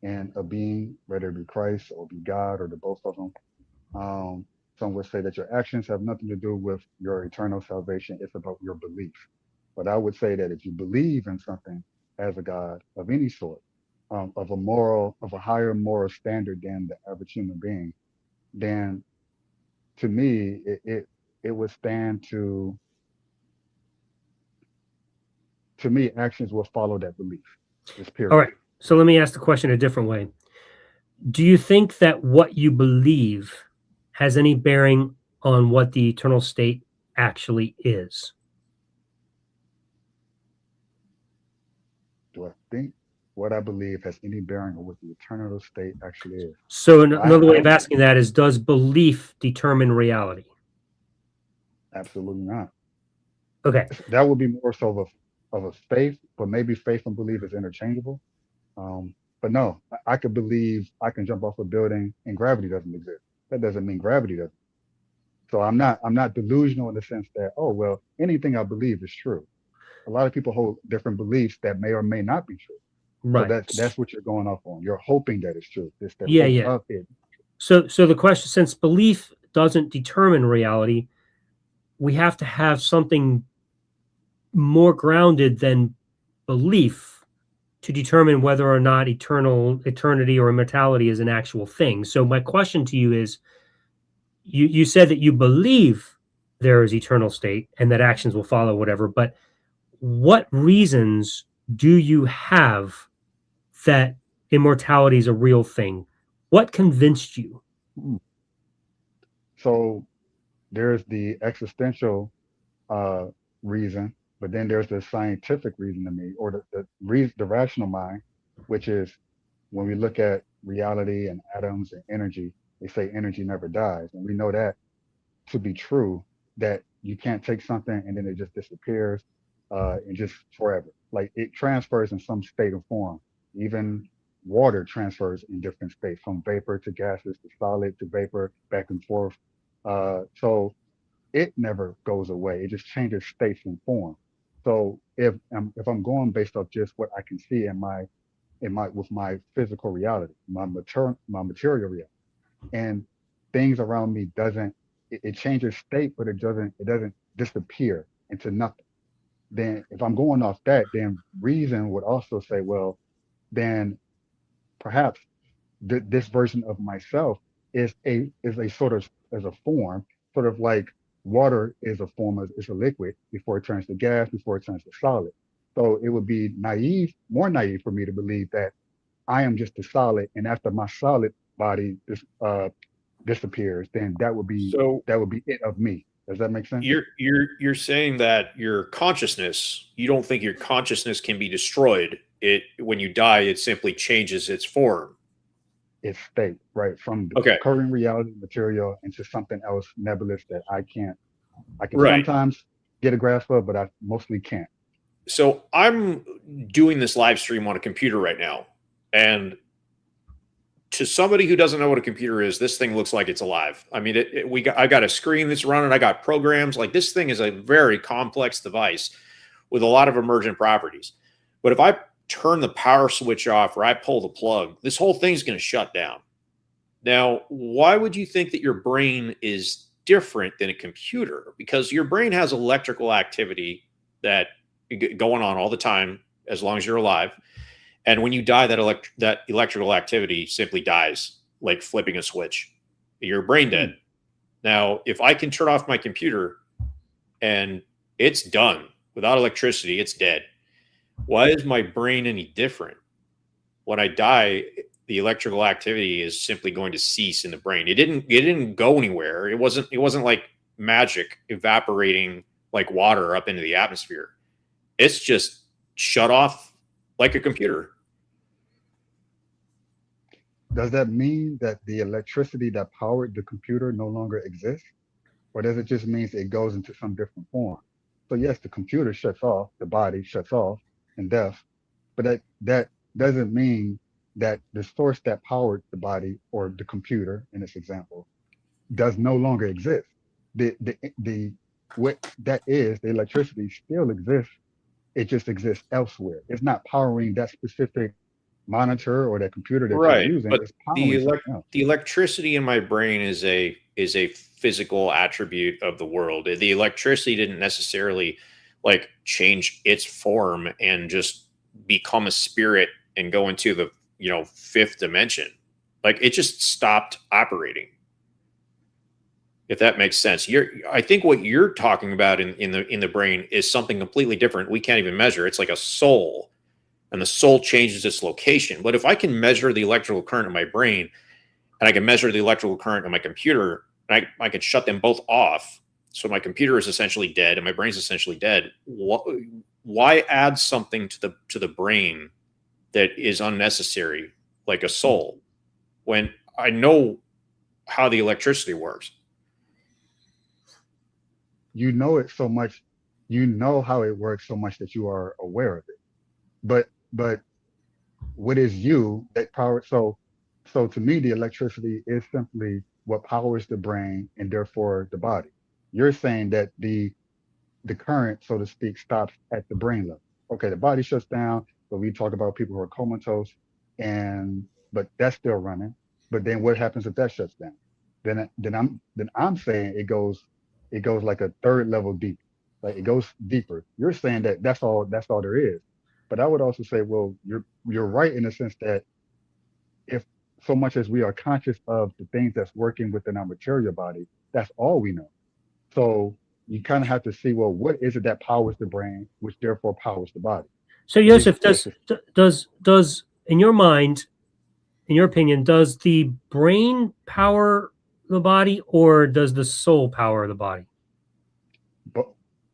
in a being, whether it be Christ or be God or the both of them. Um, some would say that your actions have nothing to do with your eternal salvation. It's about your belief. But I would say that if you believe in something as a God of any sort, of a higher moral standard than the average human being, then to me, it would stand to me, actions will follow that belief. Just All period. right. So let me ask the question a different way. Do you think that what you believe has any bearing on what the eternal state actually is? Do I think what I believe has any bearing on what the eternal state actually is? So I, another I way of don't asking that is, does belief determine reality? absolutely not. Okay. That would be more so of a faith, but maybe faith and belief is interchangeable. But no, I could believe I can jump off a building and gravity doesn't exist. That doesn't mean gravity doesn't. So I'm not delusional in the sense that, oh well, anything I believe is true. A lot of people hold different beliefs that may or may not be true. So Right. that's what you're going off on. You're hoping that it's true. It's the Yeah, hope yeah. of it. So the question, since belief doesn't determine reality, we have to have something more grounded than belief to determine whether or not eternity or immortality is an actual thing. So my question to you is, you said that you believe there is eternal state and that actions will follow whatever, but what reasons do you have that immortality is a real thing? What convinced you? Mm. So there's the existential uh, reason, but then there's the scientific reason to me, or the rational mind, which is when we look at reality and atoms and energy, they say energy never dies, and we know that to be true. That you can't take something and then it just disappears, and just forever. Like it transfers in some state or form. Even water transfers in different states, from vapor to gases to solid to vapor, back and forth. So it never goes away. It just changes states and form. So if I'm going based off just what I can see in my with my physical reality, my material reality, and things around me doesn't it changes state, but it doesn't disappear into nothing. Then if I'm going off that, then reason would also say, well, then perhaps this version of myself is a sort of as a form, sort of like water is a form of is a liquid before it turns to gas, before it turns to solid. So it would be more naive for me to believe that I am just a solid, and after my solid body disappears, then So that would be it of me. Does that make sense? you're saying that your consciousness, you don't think your consciousness can be destroyed. It when you die, it simply changes its form. It's state, right, from the Okay, current reality material into something else nebulous that I can right. sometimes get a grasp of, but I mostly can't. So I'm doing this live stream on a computer right now, and to somebody who doesn't know what a computer is, this thing looks like it's alive. I mean, I got a screen that's running. I got programs. Like this thing is a very complex device with a lot of emergent properties. But if I turn the power switch off or I pull the plug, this whole thing's going to shut down. Now, why would you think that your brain is different than a computer? Because your brain has electrical activity that going on all the time as long as you're alive. And when you die, that electrical activity simply dies, like flipping a switch. You're brain dead. Now, if I can turn off my computer, and it's done. Without electricity, it's dead. Why is my brain any different? When I die, the electrical activity is simply going to cease in the brain. It didn't go anywhere. It wasn't like magic evaporating like water up into the atmosphere. It's just shut off like a computer. Does that mean that the electricity that powered the computer no longer exists? Or does it just mean it goes into some different form? So yes, the computer shuts off, the body shuts off in death, but that doesn't mean that the source that powered the body or the computer in this example does no longer exist. The what that is, the electricity still exists. It just exists elsewhere. It's not powering that specific monitor or that computer that you're Right, using. but It's powering something else. the electricity in my brain is a physical attribute of the world. The electricity didn't necessarily like change its form and just become a spirit and go into the fifth dimension. Like it just stopped operating. If that makes sense. I think what you're talking about in the brain is something completely different. We can't even measure. It's like a soul, and the soul changes its location. But if I can measure the electrical current in my brain, and I can measure the electrical current in my computer, and I can shut them both off, so my computer is essentially dead and my brain's essentially dead. Why add something to the brain that is unnecessary, like a soul, when I know how the electricity works? You know it so much, you know how it works so much that you are aware of it. But what is you that power? So to me, the electricity is simply what powers the brain and therefore the body. You're saying that the current, so to speak, stops at the brain level. Okay, the body shuts down, but we talk about people who are comatose, and but that's still running. But then what happens if that shuts down? Then I'm saying it goes like a third level deep, like it goes deeper. You're saying that that's all there is. But I would also say, well, you're right in the sense that if so much as we are conscious of the things that's working within our material body, that's all we know. So you kind of have to see, well, what is it that powers the brain, which therefore powers the body? So Is it Joseph, does in your mind, in your opinion, does the brain power the body or does the soul power the body?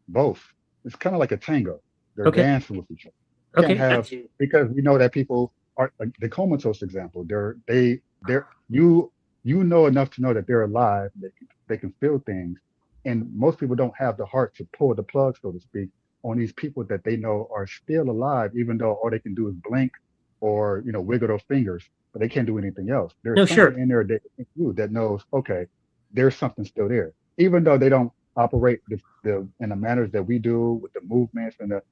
both? It's kind of like a tango. They're Okay. dancing with each other. You can't Okay. have, because we know that people are like the comatose example. You know enough to know that they're alive. They can feel things, and most people don't have the heart to pull the plug, so to speak, on these people that they know are still alive, even though all they can do is blink or wiggle their fingers, but they can't do anything else. There's No, something sure. in there that you that knows, okay, there's something still there, even though they don't operate the in the manners that we do with the movements and the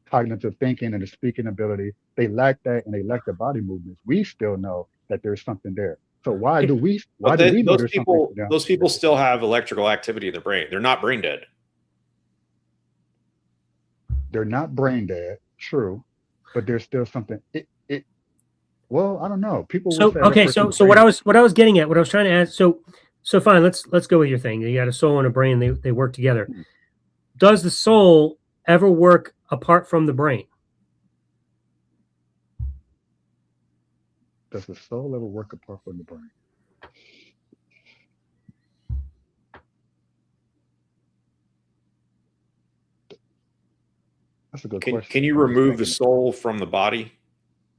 cognitive thinking and the speaking ability. They lack that, and they lack the body movements. We still know that there's something there. So why do we But know there's something for them? those people still have electrical activity in their brain. They're not brain dead. They're not brain dead, true, but there's still something. Well, I don't know. People will So say that okay, person's so what I brain. was getting at, what I was trying to ask, so fine, let's go with your thing. You got a soul and a brain, they work together. Does the soul ever work apart from the brain? Does the soul ever work apart from the brain? That's a good question. Can you I'm just remove the thinking. soul from the body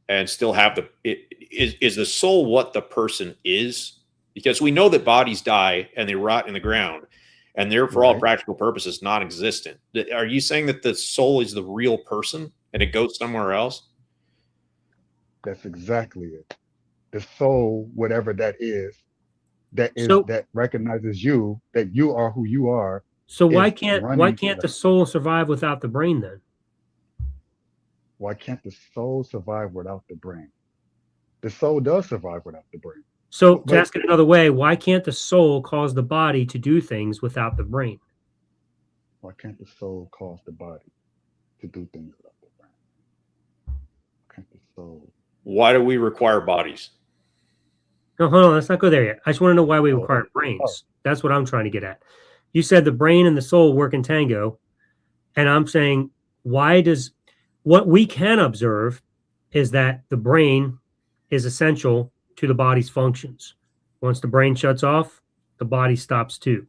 and still have is the soul what the person is? Because we know that bodies die and they rot in the ground, and they're, for all Right. practical purposes, non-existent. Are you saying that the soul is the real person and it goes somewhere else? That's exactly it. The soul, whatever So that recognizes you, that you are who you are, so why is can't running. the soul survive without the brain then? Why can't the soul survive without the brain? The soul does survive without the brain. So to But ask it another way, why can't the soul cause the body to do things without the brain? why can't the soul cause the body to do things without the brain? Why can't the soul? Why do we require bodies? No, hold on, let's not go there yet. I just want to know why we Oh, require oh, brains. That's what I'm trying to get at. You said the brain and the soul work in tango. And I'm saying, what we can observe is that the brain is essential to the body's functions. Once the brain shuts off, the body stops too.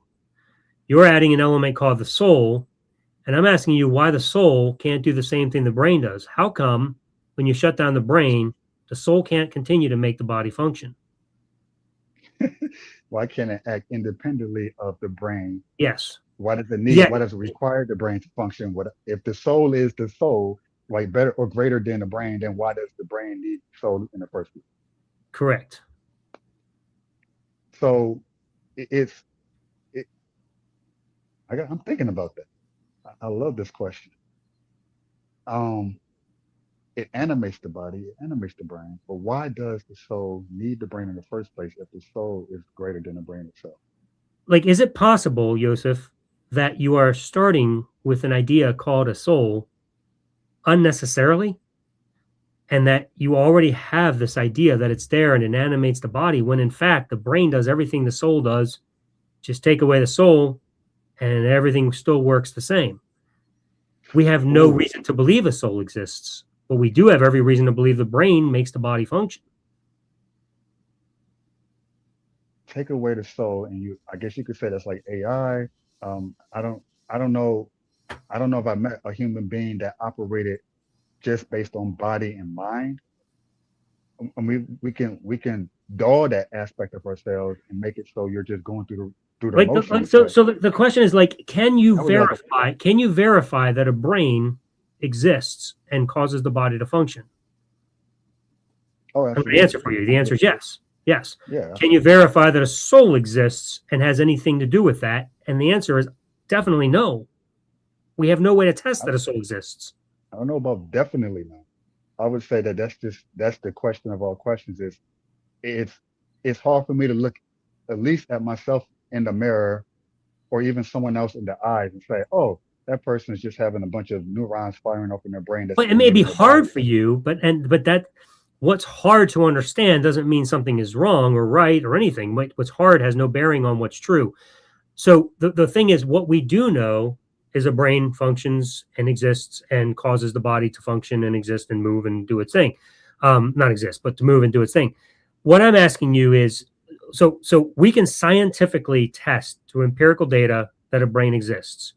You're adding an element called the soul, and I'm asking you why the soul can't do the same thing the brain does. How come when you shut down the brain, the soul can't continue to make the body function? Why can't it act independently of the brain? Yes. Why does it need? Yeah, Why does it require the brain to function? What if the soul is the soul, like better or greater than the brain? Then why does the brain need soul in the first place? correct. So it's it. I'm thinking about that. I love this question. Um, it animates the body, it animates the brain, but why does the soul need the brain in the first place if the soul is greater than the brain itself? Like, is it possible, Joseph, that you are starting with an idea called a soul unnecessarily, and that you already have this idea that it's there and it animates the body, when in fact the brain does everything the soul does? Just take away the soul and everything still works the same. We have no Ooh, reason to believe a soul exists, but we do have every reason to believe the brain makes the body function. take away the soul, and I guess you could say that's like AI. I don't. I don't know. I don't know if I met a human being that operated just based on body and mind. And we can dull that aspect of ourselves and make it so you're just going through the Like, motions. so But the question is, like, can you that would be like verify that a brain exists and causes the body to function? oh, I'm going to answer absolutely. for you. The answer is yes. Yes. Yeah, Can you verify that a soul exists and has anything to do with that? And the answer is definitely no. We have no way to test I, that a soul exists. I don't know about definitely not. I would say that that's the question of all questions. Is it's it's hard for me to look at least at myself in the mirror or even someone else in the eyes and say, oh, that person is just having a bunch of neurons firing up in their brain that's But it may be ignoring their body. hard for you, but that what's hard to understand doesn't mean something is wrong or right or anything. What's hard has no bearing on what's true. So the thing is, what we do know is a brain functions and exists and causes the body to function and exist and move and do its thing. Not exist, but to move and do its thing. What I'm asking you is, so we can scientifically test through empirical data that a brain exists.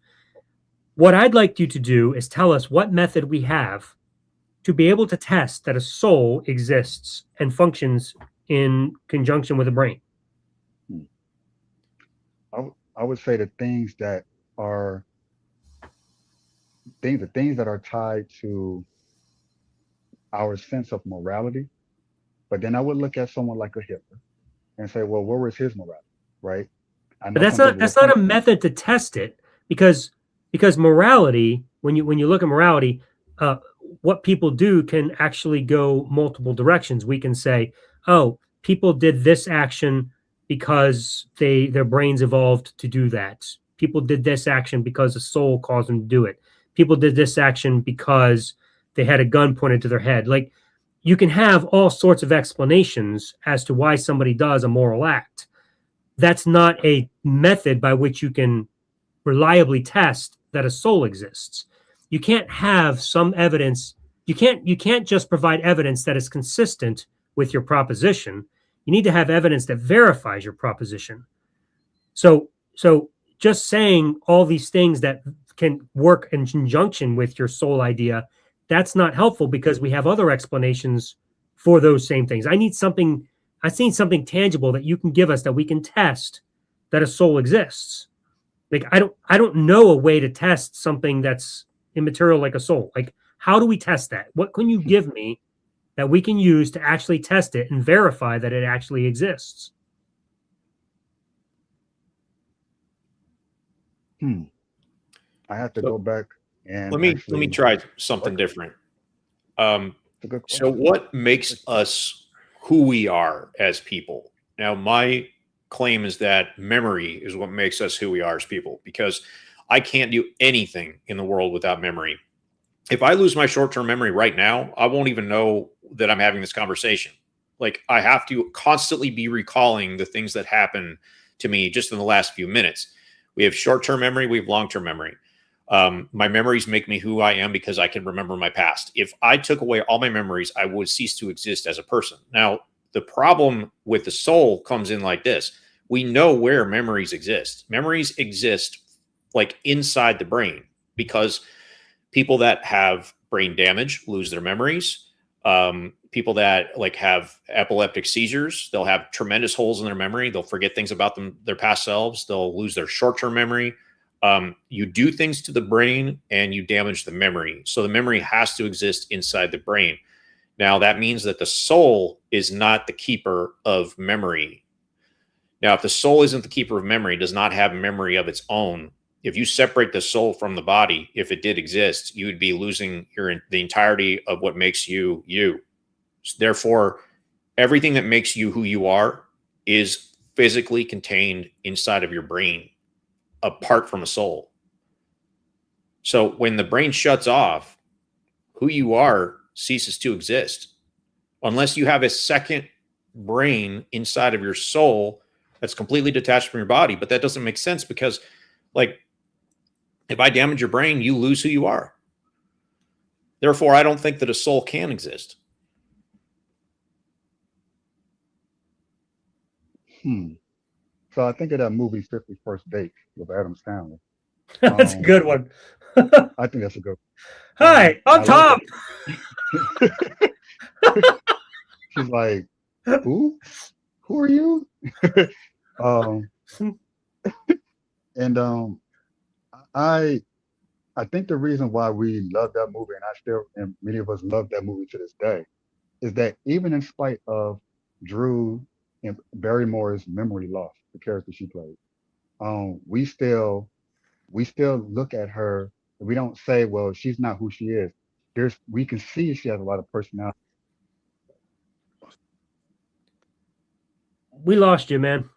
What I'd like you to do is tell us what method we have to be able to test that a soul exists and functions in conjunction with a brain. Hmm. I would say are the things that are tied to our sense of morality. But then I would look at someone like a Hitler and say, well, where was his morality? Right? I But know some people will that's not point. a method to test it, because morality, when you look at morality, uh, what people do can actually go multiple directions. We can say, oh, people did this action because their brains evolved to do that. People did this action because a soul caused them to do it. People did this action because they had a gun pointed to their head. Like, you can have all sorts of explanations as to why somebody does a moral act. That's not a method by which you can reliably test that a soul exists. You can't have some evidence. You can't just provide evidence that is consistent with your proposition. You need to have evidence that verifies your proposition. So just saying all these things that can work in conjunction with your soul idea, that's not helpful, because we have other explanations for those same things. I need something tangible that you can give us that we can test that a soul exists. Like, I don't know a way to test something that's immaterial like a soul. Like, how do we test that? What can you give me that we can use to actually test it and verify that it actually exists? Hmm, I have to So go back and let me actually try something work. different. Um, It's a good so question. what makes us who we are as people? Now, my claim is that memory is what makes us who we are as people, because I can't do anything in the world without memory. If I lose my short-term memory right now, I won't even know that I'm having this conversation. Like, I have to constantly be recalling the things that happened to me just in the last few minutes, We have short-term memory. We have long-term memory. My memories make me who I am because I can remember my past. If I took away all my memories, I would cease to exist as a person. Now, the problem with the soul comes in like this. We know where memories exist. Memories exist like inside the brain, because people that have brain damage lose their memories. People that like have epileptic seizures, they'll have tremendous holes in their memory. They'll forget things about their past selves. They'll lose their short-term memory. You do things to the brain and you damage the memory. So the memory has to exist inside the brain. Now, that means that the soul is not the keeper of memory. Now, if the soul isn't the keeper of memory, does not have memory of its own, if you separate the soul from the body, if it did exist, you would be losing the entirety of what makes you you. Therefore, everything that makes you who you are is physically contained inside of your brain, apart from a soul. So when the brain shuts off, who you are ceases to exist, unless you have a second brain inside of your soul that's completely detached from your body. But that doesn't make sense, because like, if I damage your brain, you lose who you are. Therefore, I don't think that a soul can exist. So I think of that movie 50 First Dates with Adam Sandler. That's a good one. I think that's a good one. Hi, I'm Tom. She's like, who? Who are you? I think the reason why we love that movie, and many of us love that movie to this day, is that even in spite of Drew and Barrymore's memory loss, the character she played, we still look at her. We don't say, well, she's not who she is. We can see she has a lot of personality. We lost you, man.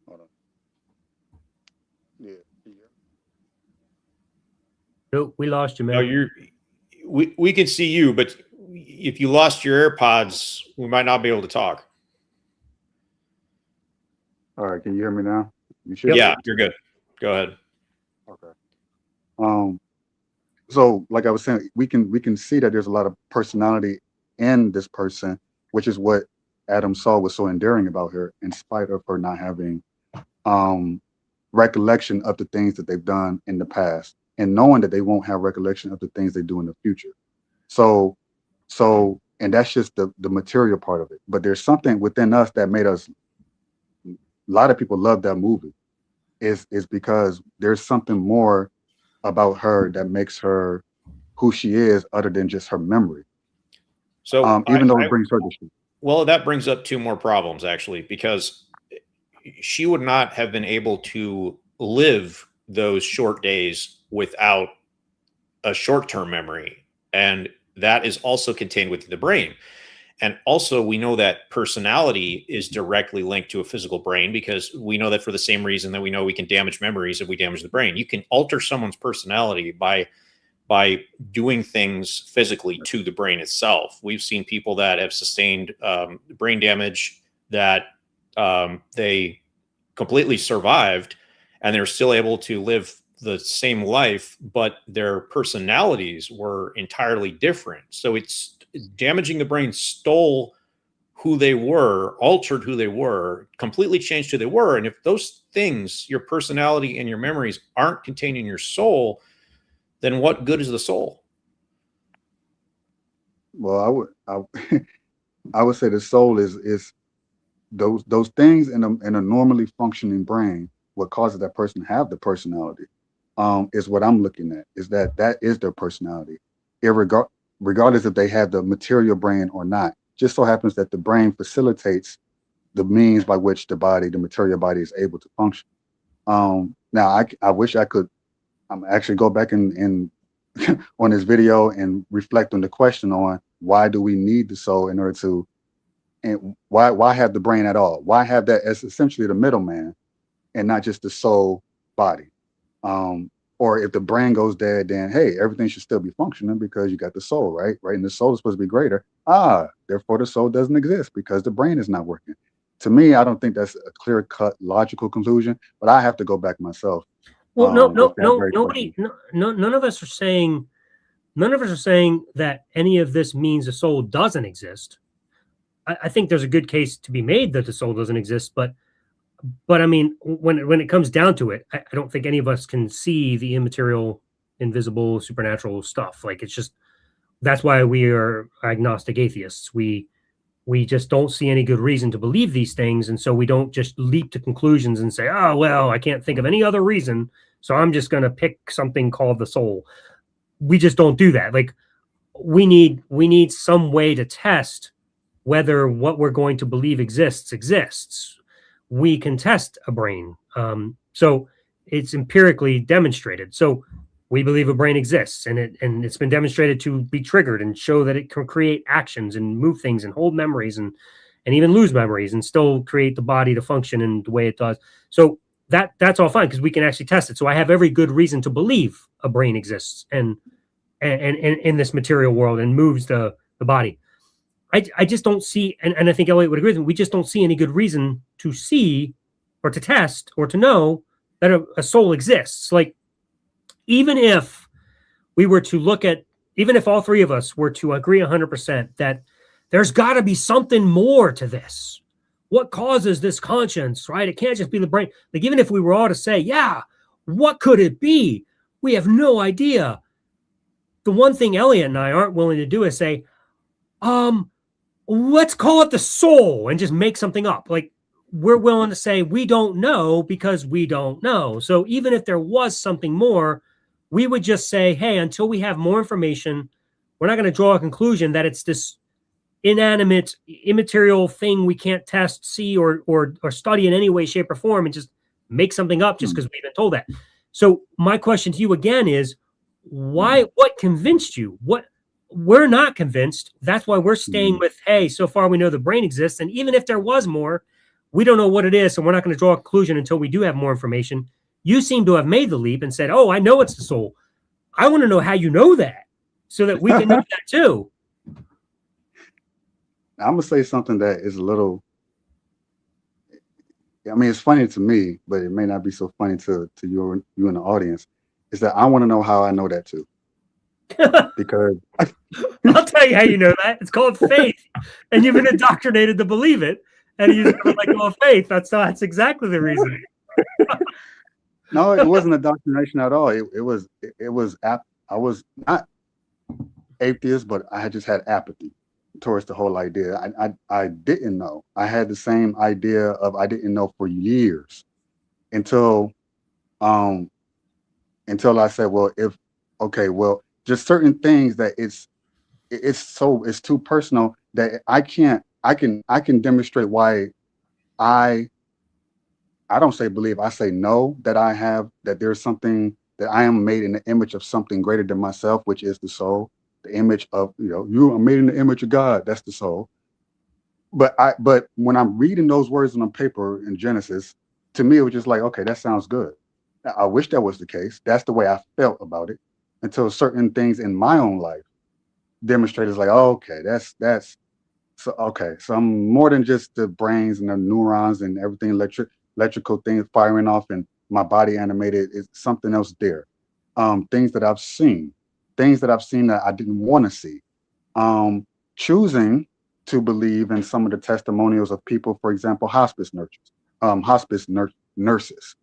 Hold on. Yeah. Nope, we lost you, man. No, we can see you, but if you lost your AirPods, we might not be able to talk. All right, can you hear me now? You should. Yeah, you're good. Go ahead. Okay. So like I was saying, we can see that there's a lot of personality in this person, which is what Adam saw was so endearing about her, in spite of her not having recollection of the things that they've done in the past, and knowing that they won't have recollection of the things they do in the future. So, and that's just the material part of it. But there's something within us that made us, a lot of people love that movie, is because there's something more about her that makes her who she is, other than just her memory. So even though it brings her to. Well, that brings up two more problems, actually, because she would not have been able to live those short days without a short-term memory. And that is also contained within the brain. And also, we know that personality is directly linked to a physical brain, because we know that for the same reason that we know we can damage memories if we damage the brain. You can alter someone's personality by doing things physically to the brain itself. We've seen people that have sustained brain damage that they completely survived, and they're still able to live the same life, but their personalities were entirely different. So it's damaging the brain stole who they were, altered who they were, completely changed who they were. And if those things, your personality and your memories, aren't contained in your soul, then what good is the soul? Well, I would say the soul is those things in a normally functioning brain. What causes that person to have the personality is what I'm looking at. Is that is their personality, regardless if they have the material brain or not. Just so happens that the brain facilitates the means by which the material body is able to function. Now, I wish I could actually go back and on this video and reflect on the question on why do we need the soul in order to, and why have the brain at all? Why have that as essentially the middleman and not just the soul body? Or if the brain goes dead, then hey, everything should still be functioning because you got the soul, right? And the soul is supposed to be greater. Therefore the soul doesn't exist because the brain is not working. to me, I don't think that's a clear-cut logical conclusion, but I have to go back myself. Well, no, With that very nobody, question. none of us are saying, that any of this means the soul doesn't exist. I think there's a good case to be made that the soul doesn't exist, but I mean, when it comes down to it, I don't think any of us can see the immaterial, invisible, supernatural stuff. Like, it's just, that's why we are agnostic atheists. We just don't see any good reason to believe these things, and so we don't just leap to conclusions and say, oh well, I can't think of any other reason, so I'm just going to pick something called the soul. We just don't do that. Like, we need some way to test whether what we're going to believe exists. We can test a brain, so it's empirically demonstrated. So we believe a brain exists, and it's been demonstrated to be triggered and show that it can create actions and move things and hold memories and even lose memories and still create the body to function in the way it does. So that's all fine because we can actually test it. So I have every good reason to believe a brain exists and in this material world and moves the body. I just don't see, and I think Elliot would agree with me, we just don't see any good reason to see or to test or to know that a soul exists. Like, even if we were to look at, even if all three of us were to agree 100% that there's got to be something more to this. What causes this conscience, right? It can't just be the brain. Like, even if we were all to say, yeah, what could it be? We have no idea. The one thing Elliot and I aren't willing to do is say, let's call it the soul and just make something up. Like, we're willing to say we don't know because we don't know. So even if there was something more, we would just say, hey, until we have more information, we're not going to draw a conclusion that it's this inanimate, immaterial thing we can't test, see, or study in any way, shape, or form, and just make something up just because we've been told that. So my question to you again is, why? What convinced you? What? We're not convinced. That's why we're staying with, hey, so far we know the brain exists, and even if there was more, we don't know what it is, so we're not going to draw a conclusion until we do have more information. You seem to have made the leap and said, oh, I know it's the soul. I want to know how you know that so that we can know that too. I'm going to say something that is a little, I mean, it's funny to me, but it may not be so funny to you in the audience, is that I want to know how I know that too. Because I'll tell you how you know that. It's called faith. And you've been indoctrinated to believe it. And you just like, well, faith. That's exactly the reason. No, it wasn't indoctrination at all. I was not atheist, but I had just had apathy towards the whole idea. I didn't know. I had the same idea of I didn't know for years until I said, well, just certain things that it's too personal that I can demonstrate why I don't say believe, I say know that there's something that I am made in the image of something greater than myself, which is the soul, the image of, you are made in the image of God. That's the soul. But when I'm reading those words on paper in Genesis, to me, it was just like, okay, that sounds good. I wish that was the case. That's the way I felt about it until certain things in my own life demonstrated like, oh, okay, that's so okay. So I'm more than just the brains and the neurons and everything electrical things firing off and my body animated. Is something else there. Things that I've seen that I didn't want to see. Choosing to believe in some of the testimonials of people, for example, hospice nurses.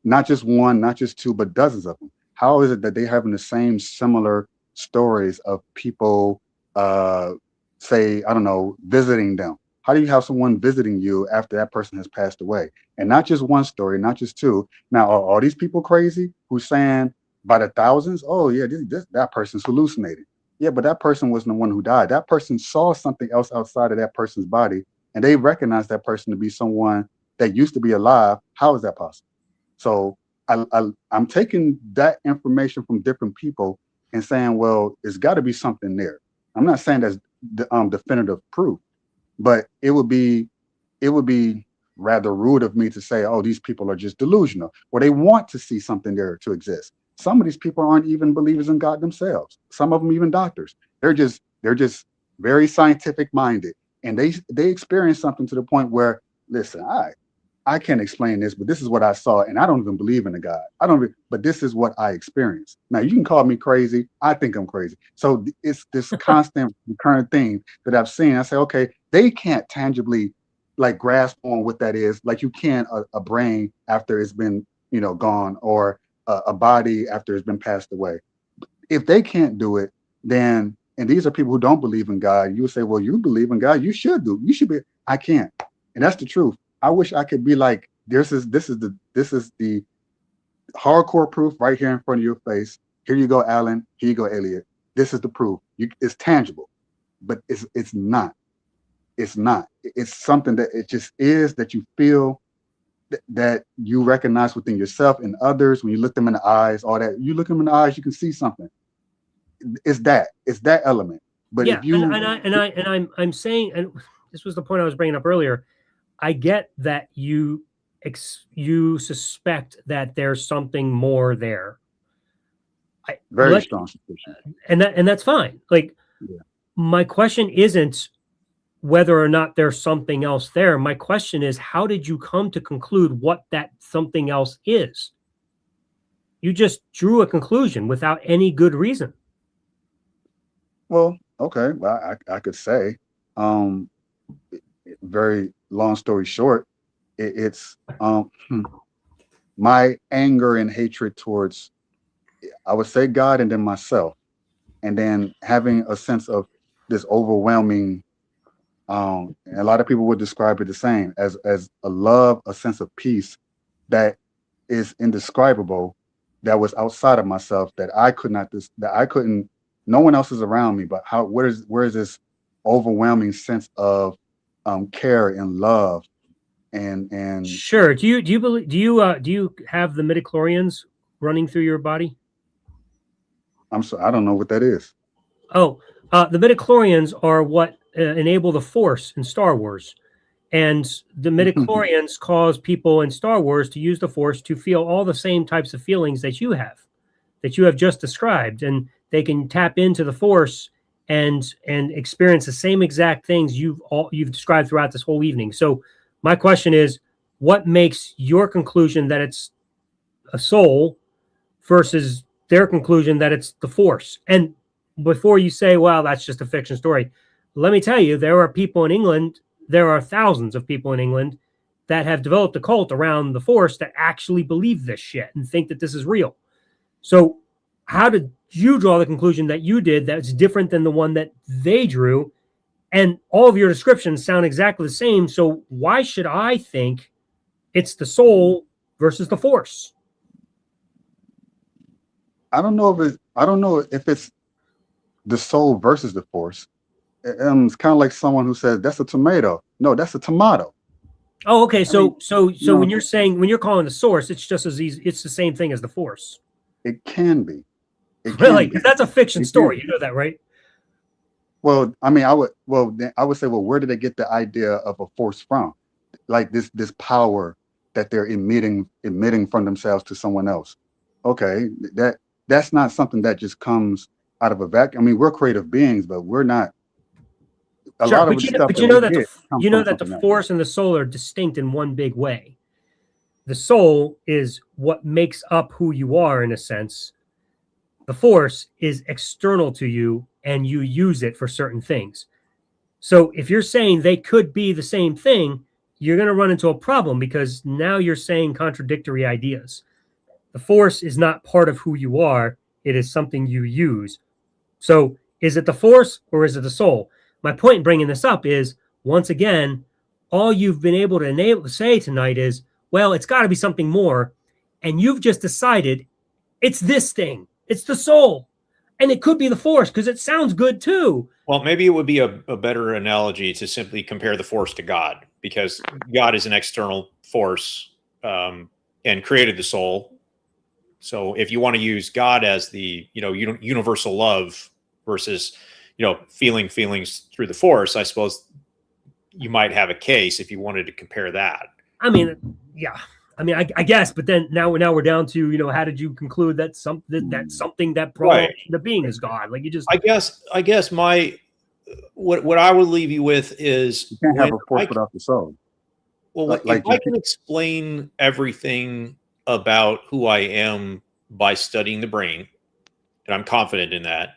Not just one, not just two, but dozens of them. How is it that they're having the same similar stories of people, say, I don't know, visiting them? How do you have someone visiting you after that person has passed away? And not just one story, not just two. Now, are all these people crazy who's saying by the thousands, oh yeah, that person's hallucinating? Yeah, but that person wasn't the one who died. That person saw something else outside of that person's body, and they recognized that person to be someone that used to be alive. How is that possible? So I'm taking that information from different people and saying, well, it's got to be something there. I'm not saying that's definitive proof, but it would be rather rude of me to say, oh, these people are just delusional, or they want to see something there to exist. Some of these people aren't even believers in God themselves. Some of them even doctors. They're just very scientific minded. and they experience something to the point where, listen, I can't explain this, but this is what I saw, and I don't even believe in a God. But this is what I experienced. Now you can call me crazy. I think I'm crazy. So it's this constant recurrent thing that I've seen. I say, okay, they can't tangibly like grasp on what that is, like you can a brain after it's been, gone, or a body after it's been passed away. If they can't do it, then, and these are people who don't believe in God, you would say, well, you believe in God, you should be. I can't, and that's the truth. I wish I could be like, this is the hardcore proof right here in front of your face. Here you go, Alan. Here you go, Elliot. This is the proof. It's tangible, but it's not. It's not. It's something that it just is, that you feel, that you recognize within yourself and others. When you look them in the eyes, all that, you look them in the eyes, you can see something. It's that element. But yeah, if you I'm saying, and this was the point I was bringing up earlier. I get that you suspect that there's something more there. Very strong suspicion, and that's fine. Like, yeah. My question isn't whether or not there's something else there. My question is, how did you come to conclude what that something else is? You just drew a conclusion without any good reason. Well, okay. Well, I could say, very long story short, it's my anger and hatred towards, I would say, God, and then myself, and then having a sense of this overwhelming, and a lot of people would describe it the same as a love, a sense of peace that is indescribable, that was outside of myself, that I couldn't, no one else is around me, but where is this overwhelming sense of care and love, and sure. Do you believe, do you have the midichlorians running through your body? I'm sorry, I don't know what that is. Oh, the midichlorians are what enable the Force in Star Wars, and the midichlorians cause people in Star Wars to use the Force to feel all the same types of feelings that you have just described, and they can tap into the Force and experience the same exact things you've described throughout this whole evening. So my question is, what makes your conclusion that it's a soul versus their conclusion that it's the Force? And before you say, well, that's just a fiction story, let me tell you, there are people in England, there are thousands of people in England that have developed a cult around the Force that actually believe this shit and think that this is real. So how did you draw the conclusion that you did that's different than the one that they drew? And all of your descriptions sound exactly the same. So why should I think it's the soul versus the Force? I don't know if it's the soul versus the Force. It's kind of like someone who says that's a tomato. No, that's a tomato. Oh, okay. So when you're calling the source, it's just as easy. It's the same thing as the Force. It can be. Really? Because that's a fiction story. You know that, right? Well, I mean, I would say, well, where did they get the idea of a force from? Like this power that they're emitting from themselves to someone else. Okay, that's not something that just comes out of a vacuum. I mean, we're creative beings, but we're not. A lot of the stuff. But you know that the Force and the soul are distinct in one big way. The soul is what makes up who you are, in a sense. The Force is external to you, and you use it for certain things. So if you're saying they could be the same thing, you're going to run into a problem, because now you're saying contradictory ideas. The Force is not part of who you are. It is something you use. So is it the Force or is it the soul? My point in bringing this up is, once again, all you've been able to say tonight is, well, it's got to be something more. And you've just decided it's this thing. It's the soul. And it could be the Force because it sounds good too. Well, maybe it would be a better analogy to simply compare the Force to God, because God is an external force and created the soul. So if you want to use God as the universal love versus feeling feelings through the Force, I suppose you might have a case if you wanted to compare that. I mean, yeah. I mean, I guess, but then now we're down to, how did you conclude that something that brought the being is God? Like, you just. I guess what I would leave you with is You can't have a force without the soul. Well, Like if I can explain everything about who I am by studying the brain, and I'm confident in that,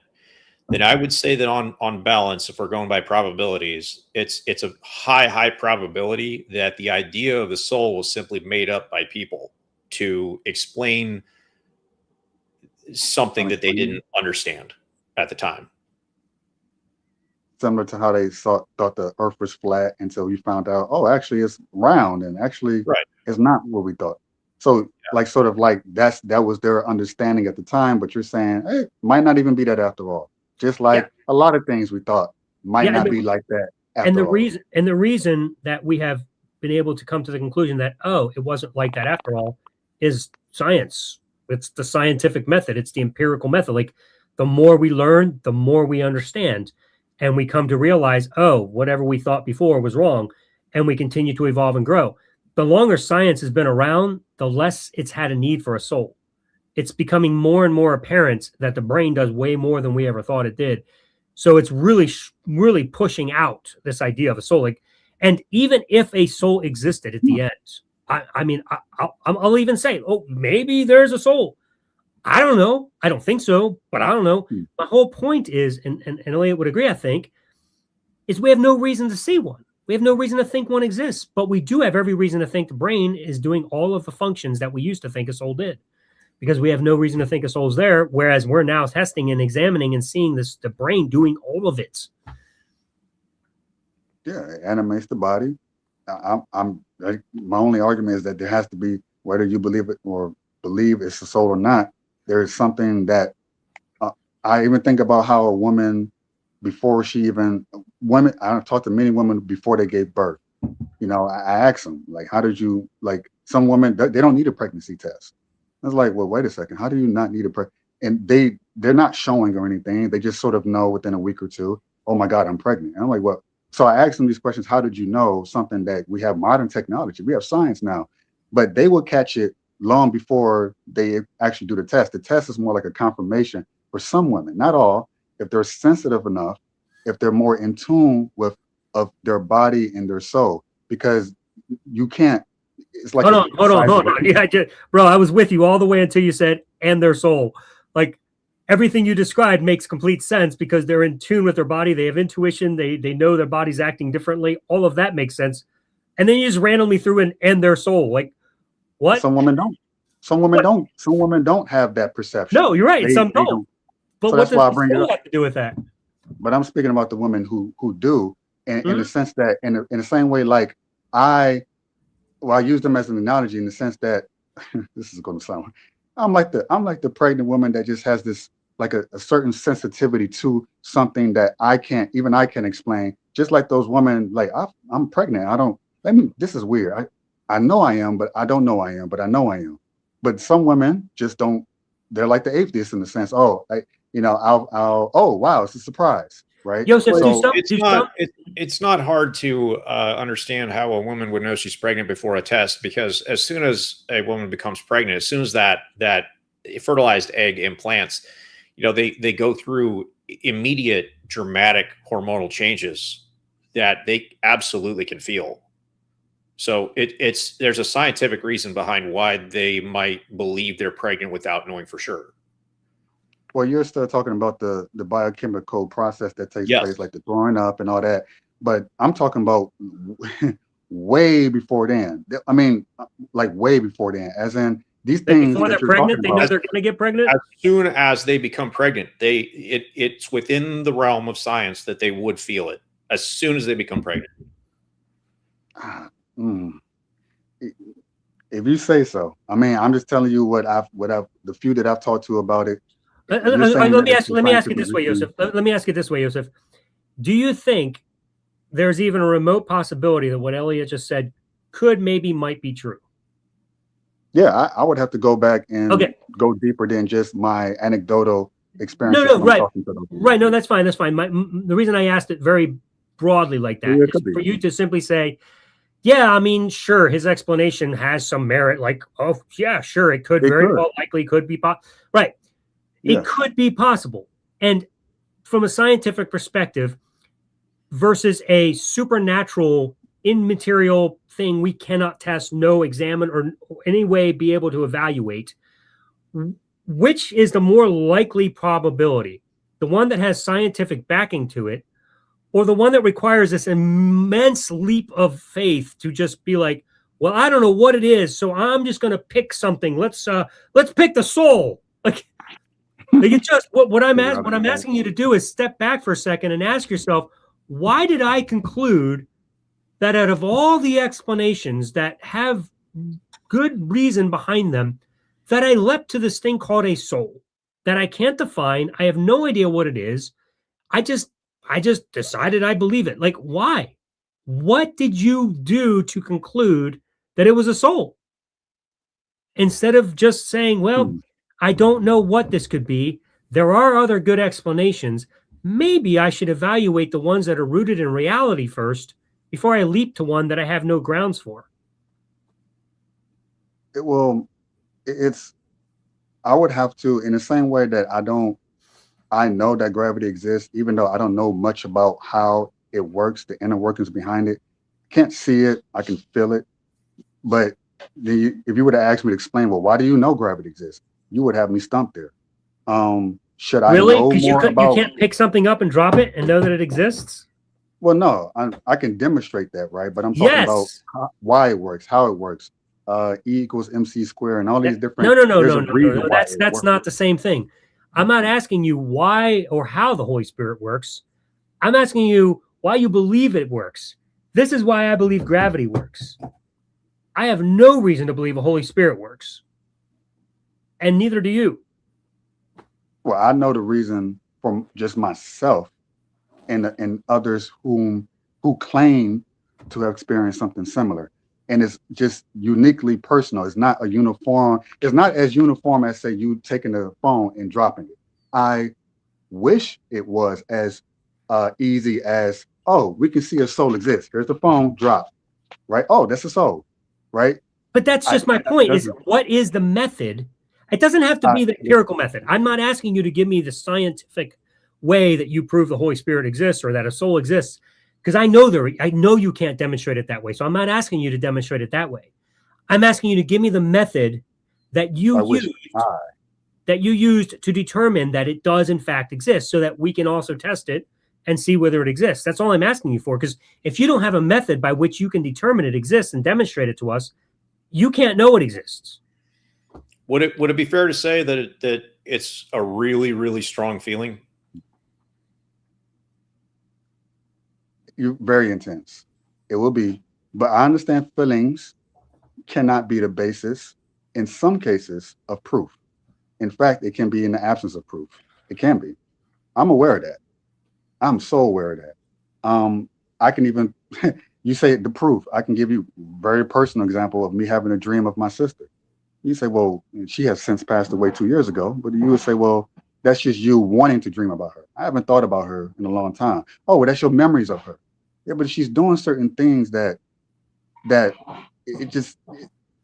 then I would say that on balance, if we're going by probabilities, it's a high probability that the idea of the soul was simply made up by people to explain something that they didn't understand at the time. Similar to how they thought the earth was flat until we found out, oh, actually it's round, and actually it's not what we thought. So like sort of like that was their understanding at the time, but you're saying, hey, it might not even be that after all. Just like a lot of things we thought might not be like that after all. The reason that we have been able to come to the conclusion that, oh, it wasn't like that after all, is science. It's the scientific method. It's the empirical method. Like, the more we learn, the more we understand. And we come to realize, oh, whatever we thought before was wrong. And we continue to evolve and grow. The longer science has been around, the less it's had a need for a soul. It's becoming more and more apparent that the brain does way more than we ever thought it did. So it's really, really pushing out this idea of a soul. Like, and even if a soul existed at the end, I'll even say, oh, maybe there's a soul. I don't know. I don't think so, but I don't know. My whole point is, and Elliot would agree, I think, is we have no reason to see one. We have no reason to think one exists, but we do have every reason to think the brain is doing all of the functions that we used to think a soul did, because we have no reason to think a soul's there, whereas we're now testing and examining and seeing the brain doing all of it. Yeah, it animates the body. My only argument is that there has to be, whether you believe it or believe it's a soul or not, there is something that I even think about how a woman, before she even, I've talked to many women before they gave birth. You know, I ask them, like, how did you, like, some women, they don't need a pregnancy test. I was like, well, wait a second, how do you not need a pregnancy? And they're not showing or anything. They just sort of know within a week or two, oh my God, I'm pregnant. And I'm like, well, so I asked them these questions. How did you know something that we have modern technology? We have science now, but they will catch it long before they actually do the test. The test is more like a confirmation for some women, not all. If they're sensitive enough, if they're more in tune with of their body and their soul, because you can't. It's like hold on. Yeah, bro, I was with you all the way until you said "and their soul." Like, everything you described makes complete sense because they're in tune with their body. They have intuition. They know their body's acting differently. All of that makes sense. And then you just randomly threw in "and their soul." Like, what? Some women don't. Some women don't. Some women don't have that perception. No, you're right. Some don't. But so what does the have to do with that? But I'm speaking about the women who do, and in the sense that, in the same way, like I use them as an analogy in the sense that this is going to sound. I'm like the pregnant woman that just has this, like a certain sensitivity to something that I can't explain. Just like those women, like I'm pregnant. This is weird. I know I am, but I don't know I am, but I know I am. But some women just don't. They're like the atheists in the sense, oh, oh wow, it's a surprise, right? Joseph, so it's not hard to understand how a woman would know she's pregnant before a test, because as soon as a woman becomes pregnant, as soon as that fertilized egg implants, they go through immediate dramatic hormonal changes that they absolutely can feel. So there's a scientific reason behind why they might believe they're pregnant without knowing for sure. Well, you're still talking about the biochemical process that takes place, like the throwing up and all that. But I'm talking about way before then. I mean, like way before then, as in these things. Before they're pregnant, they know they're going to get pregnant. As soon as they become pregnant, it's within the realm of science that they would feel it as soon as they become pregnant. If you say so. I mean, I'm just telling you what the few that I've talked to about it. Let me ask it this way, Joseph. Let me ask it this way, Joseph. Do you think there's even a remote possibility that what Elliot just said might be true? Yeah, I would have to go back and go deeper than just my anecdotal experience. No, right. Right, no, that's fine. That's fine. The reason I asked it very broadly like that is for you to simply say, yeah, I mean, sure, his explanation has some merit. Like, oh, yeah, sure, it could well likely could be possible. Right. It could be possible. And from a scientific perspective, versus a supernatural, immaterial thing we cannot test, know, examine, or any way be able to evaluate, which is the more likely probability? The one that has scientific backing to it, or the one that requires this immense leap of faith to just be like, well, I don't know what it is, so I'm just going to pick something. Let's pick the soul. Like it just what I'm asking you to do is step back for a second and ask yourself, why did I conclude that out of all the explanations that have good reason behind them, that I leapt to this thing called a soul that I can't define? I have no idea what it is. I just decided I believe it. Like, why? What did you do to conclude that it was a soul? Instead of just saying, well, I don't know what this could be. There are other good explanations. Maybe I should evaluate the ones that are rooted in reality first before I leap to one that I have no grounds for. I would have to, in the same way that I know that gravity exists, even though I don't know much about how it works, the inner workings behind it. Can't see it, I can feel it. But if you were to ask me to explain, well, why do you know gravity exists? You would have me stumped there. Should I know more about? You can't pick something up and drop it and know that it exists? Well, no, I can demonstrate that, right? But I'm talking about why it works, how it works. E equals MC squared and all these different. No. That's not the same thing. I'm not asking you why or how the Holy Spirit works. I'm asking you why you believe it works. This is why I believe gravity works. I have no reason to believe the Holy Spirit works. And neither do you. Well, I know the reason from just myself and others who claim to have experienced something similar. And it's just uniquely personal. It's not a uniform. It's not as uniform as, say, you taking the phone and dropping it. I wish it was as easy as, oh, we can see a soul exists. Here's the phone, drop, right? Oh, that's a soul, right? But that's just my point, is what is the method? It doesn't have to be the empirical method. I'm not asking you to give me the scientific way that you prove the Holy Spirit exists or that a soul exists, because I know you can't demonstrate it that way. So I'm not asking you to demonstrate it that way. I'm asking you to give me the method that you used to determine that it does in fact exist, so that we can also test it and see whether it exists. That's all I'm asking you for. Because if you don't have a method by which you can determine it exists and demonstrate it to us, you can't know it exists. Would it be fair to say that it's a really, really strong feeling? You're very intense. It will be, but I understand feelings cannot be the basis in some cases of proof. In fact, it can be in the absence of proof. It can be. I'm aware of that. I'm so aware of that. I can even, you say the proof, I can give you a very personal example of me having a dream of my sister. You say, well, she has since passed away 2 years ago, but you would say, well, that's just you wanting to dream about her. I haven't thought about her in a long time. Oh, well, that's your memories of her. Yeah, but she's doing certain things that it just,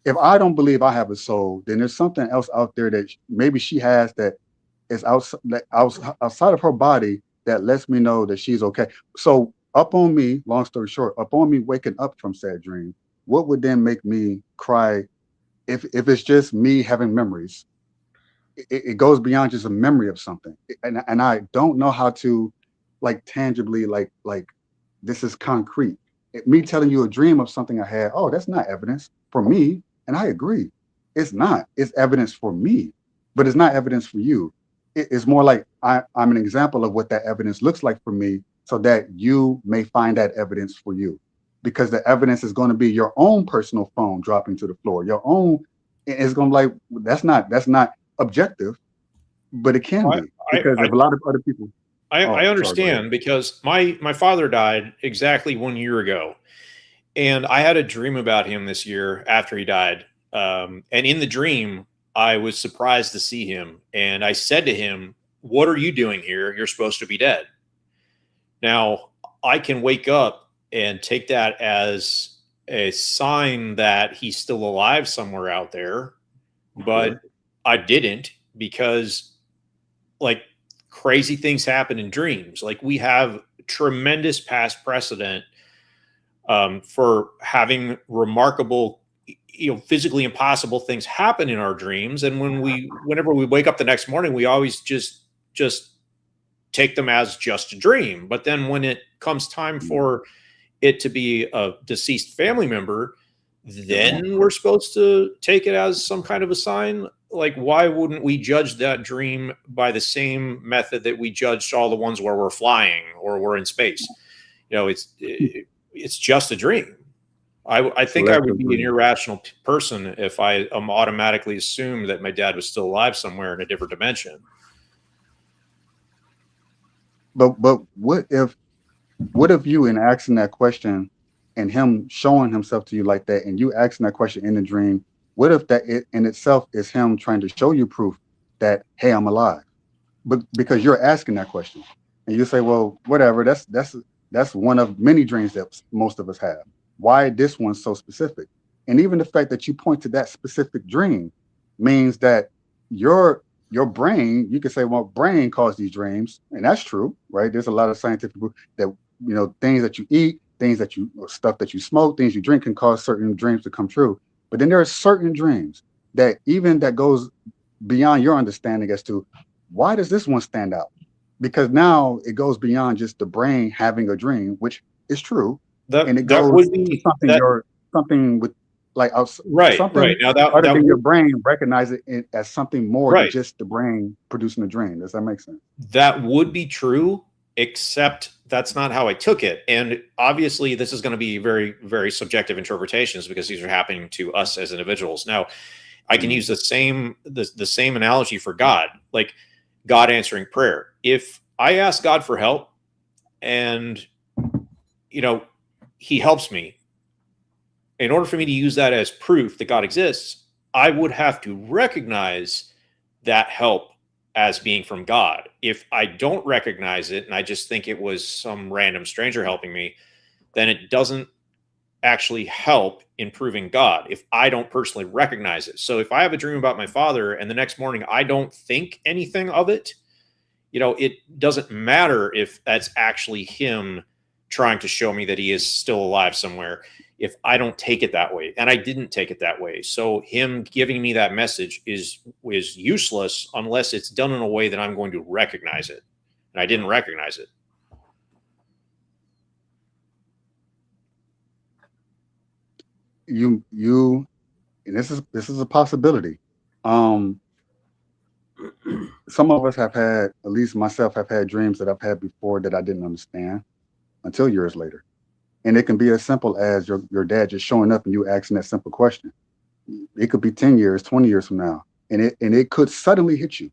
if I don't believe I have a soul, then there's something else out there that maybe she has that is outside of her body that lets me know that she's okay. So up on me, long story short, up on me waking up from said dream, what would then make me cry if it's just me having memories? It goes beyond just a memory of something. And I don't know how to tangibly this is concrete. Me telling you a dream of something I had, oh, that's not evidence for me. And I agree. It's not. It's evidence for me, but it's not evidence for you. It's more like I'm an example of what that evidence looks like for me, so that you may find that evidence for you. Because the evidence is going to be your own personal phone dropping to the floor. Your own, it's going to be that's not objective, but it can be. Because of a lot of other people. I understand, because my father died exactly 1 year ago, and I had a dream about him this year after he died. And in the dream, I was surprised to see him, and I said to him, "What are you doing here? You're supposed to be dead." Now, I can wake up and take that as a sign that he's still alive somewhere out there, but I didn't, because crazy things happen in dreams. We have tremendous past precedent for having remarkable, physically impossible things happen in our dreams. And whenever we wake up the next morning, we always just take them as just a dream. But then when it comes time for it to be a deceased family member, then we're supposed to take it as some kind of a sign. Like, why wouldn't we judge that dream by the same method that we judged all the ones where we're flying or we're in space? It's just a dream. I think I would be an irrational person if I automatically assumed that my dad was still alive somewhere in a different dimension. But what if you, in asking that question and him showing himself to you like that, and you asking that question in the dream, what if that in itself is him trying to show you proof that, hey, I'm alive? But because you're asking that question, and you say, well, whatever, that's one of many dreams that most of us have. Why this one's so specific? And even the fact that you point to that specific dream means that your brain, you could say, well, brain caused these dreams, and that's true, right? There's a lot of scientific proof that things that you eat, or stuff that you smoke, things you drink can cause certain dreams to come true. But then there are certain dreams that goes beyond your understanding as to why does this one stand out? Because now it goes beyond just the brain having a dream, which is true, and it goes to something with something now other than your brain recognizes it as something more than just the brain producing a dream. Does that make sense? That would be true, except that's not how I took it. And obviously this is going to be very, very subjective interpretations because these are happening to us as individuals. Now, I can use the same analogy for God, like God answering prayer. If I ask God for help and, he helps me, in order for me to use that as proof that God exists, I would have to recognize that help as being from God. If I don't recognize it and I just think it was some random stranger helping me, then it doesn't actually help in proving God if I don't personally recognize it. So if I have a dream about my father and the next morning I don't think anything of it, it doesn't matter if that's actually him trying to show me that he is still alive somewhere, if I don't take it that way. And I didn't take it that way. So him giving me that message is useless unless it's done in a way that I'm going to recognize it. And I didn't recognize it. You and this is a possibility. Some of us have had, at least myself, have had dreams that I've had before that I didn't understand until years later. And it can be as simple as your dad just showing up and you asking that simple question. It could be 10 years, 20 years from now. And it could suddenly hit you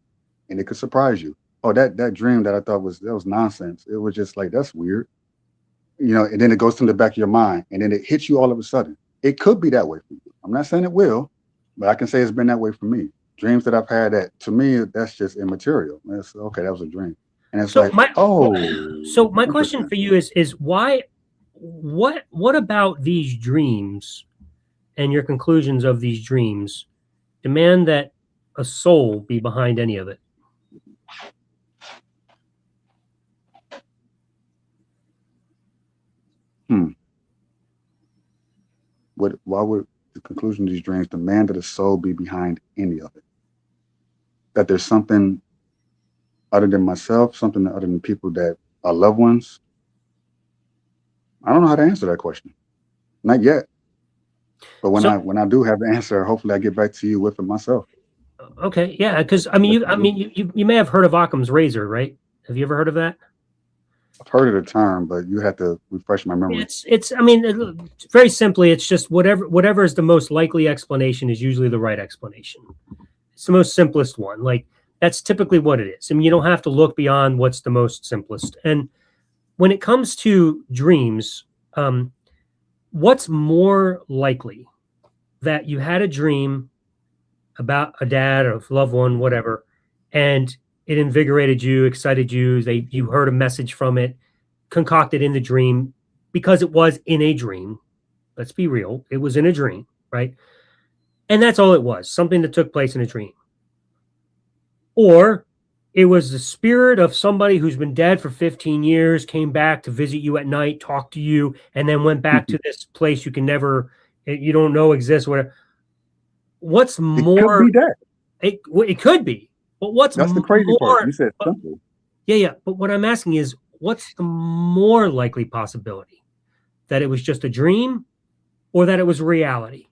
and it could surprise you. Oh, that dream that I thought was nonsense. It was just like, that's weird. And then it goes to the back of your mind and then it hits you all of a sudden. It could be that way for you. I'm not saying it will, but I can say it's been that way for me. Dreams that I've had that, to me, that's just immaterial. That's okay, that was a dream. And it's So my question for you is why, what about these dreams and your conclusions of these dreams demand that a soul be behind any of it? Why would the conclusion of these dreams demand that a soul be behind any of it? That there's something other than myself, something other than people that are loved ones? I don't know how to answer that question. Not yet. But when I do have the answer, hopefully I get back to you with it myself. Okay, yeah, because you may have heard of Occam's razor, right? Have you ever heard of that? I've heard of the term, but you have to refresh my memory. It's very simply, it's just whatever is the most likely explanation is usually the right explanation. It's the most simplest one. Like, that's typically what it is. I mean, you don't have to look beyond what's the most simplest. And when it comes to dreams, what's more likely? That you had a dream about a dad or a loved one, whatever, and it invigorated you, excited you, you heard a message from it, concocted in the dream because it was in a dream. Let's be real. It was in a dream, right? And that's all it was, something that took place in a dream. Or it was the spirit of somebody who's been dead for 15 years, came back to visit you at night, talk to you, and then went back to this place you can never, you don't know exists, whatever. What's more? It could be that. It could be, but what's That's the crazy part. You said simple. Yeah. But what I'm asking is, what's the more likely possibility? That it was just a dream, or that it was reality?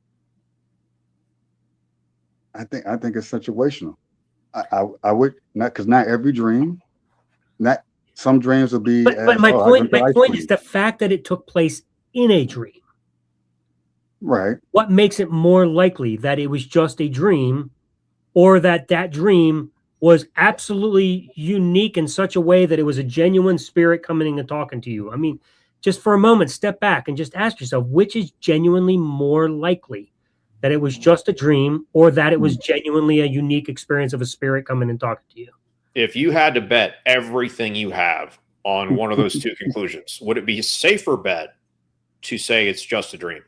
I think it's situational. I would not, because not every dream, not some dreams will be. But my point is the fact that it took place in a dream. Right. What makes it more likely that it was just a dream, or that dream was absolutely unique in such a way that it was a genuine spirit coming in and talking to you? I mean, just for a moment, step back and just ask yourself, which is genuinely more likely? That it was just a dream, or that it was genuinely a unique experience of a spirit coming and talking to you? If you had to bet everything you have on one of those two conclusions, would it be a safer bet to say it's just a dream?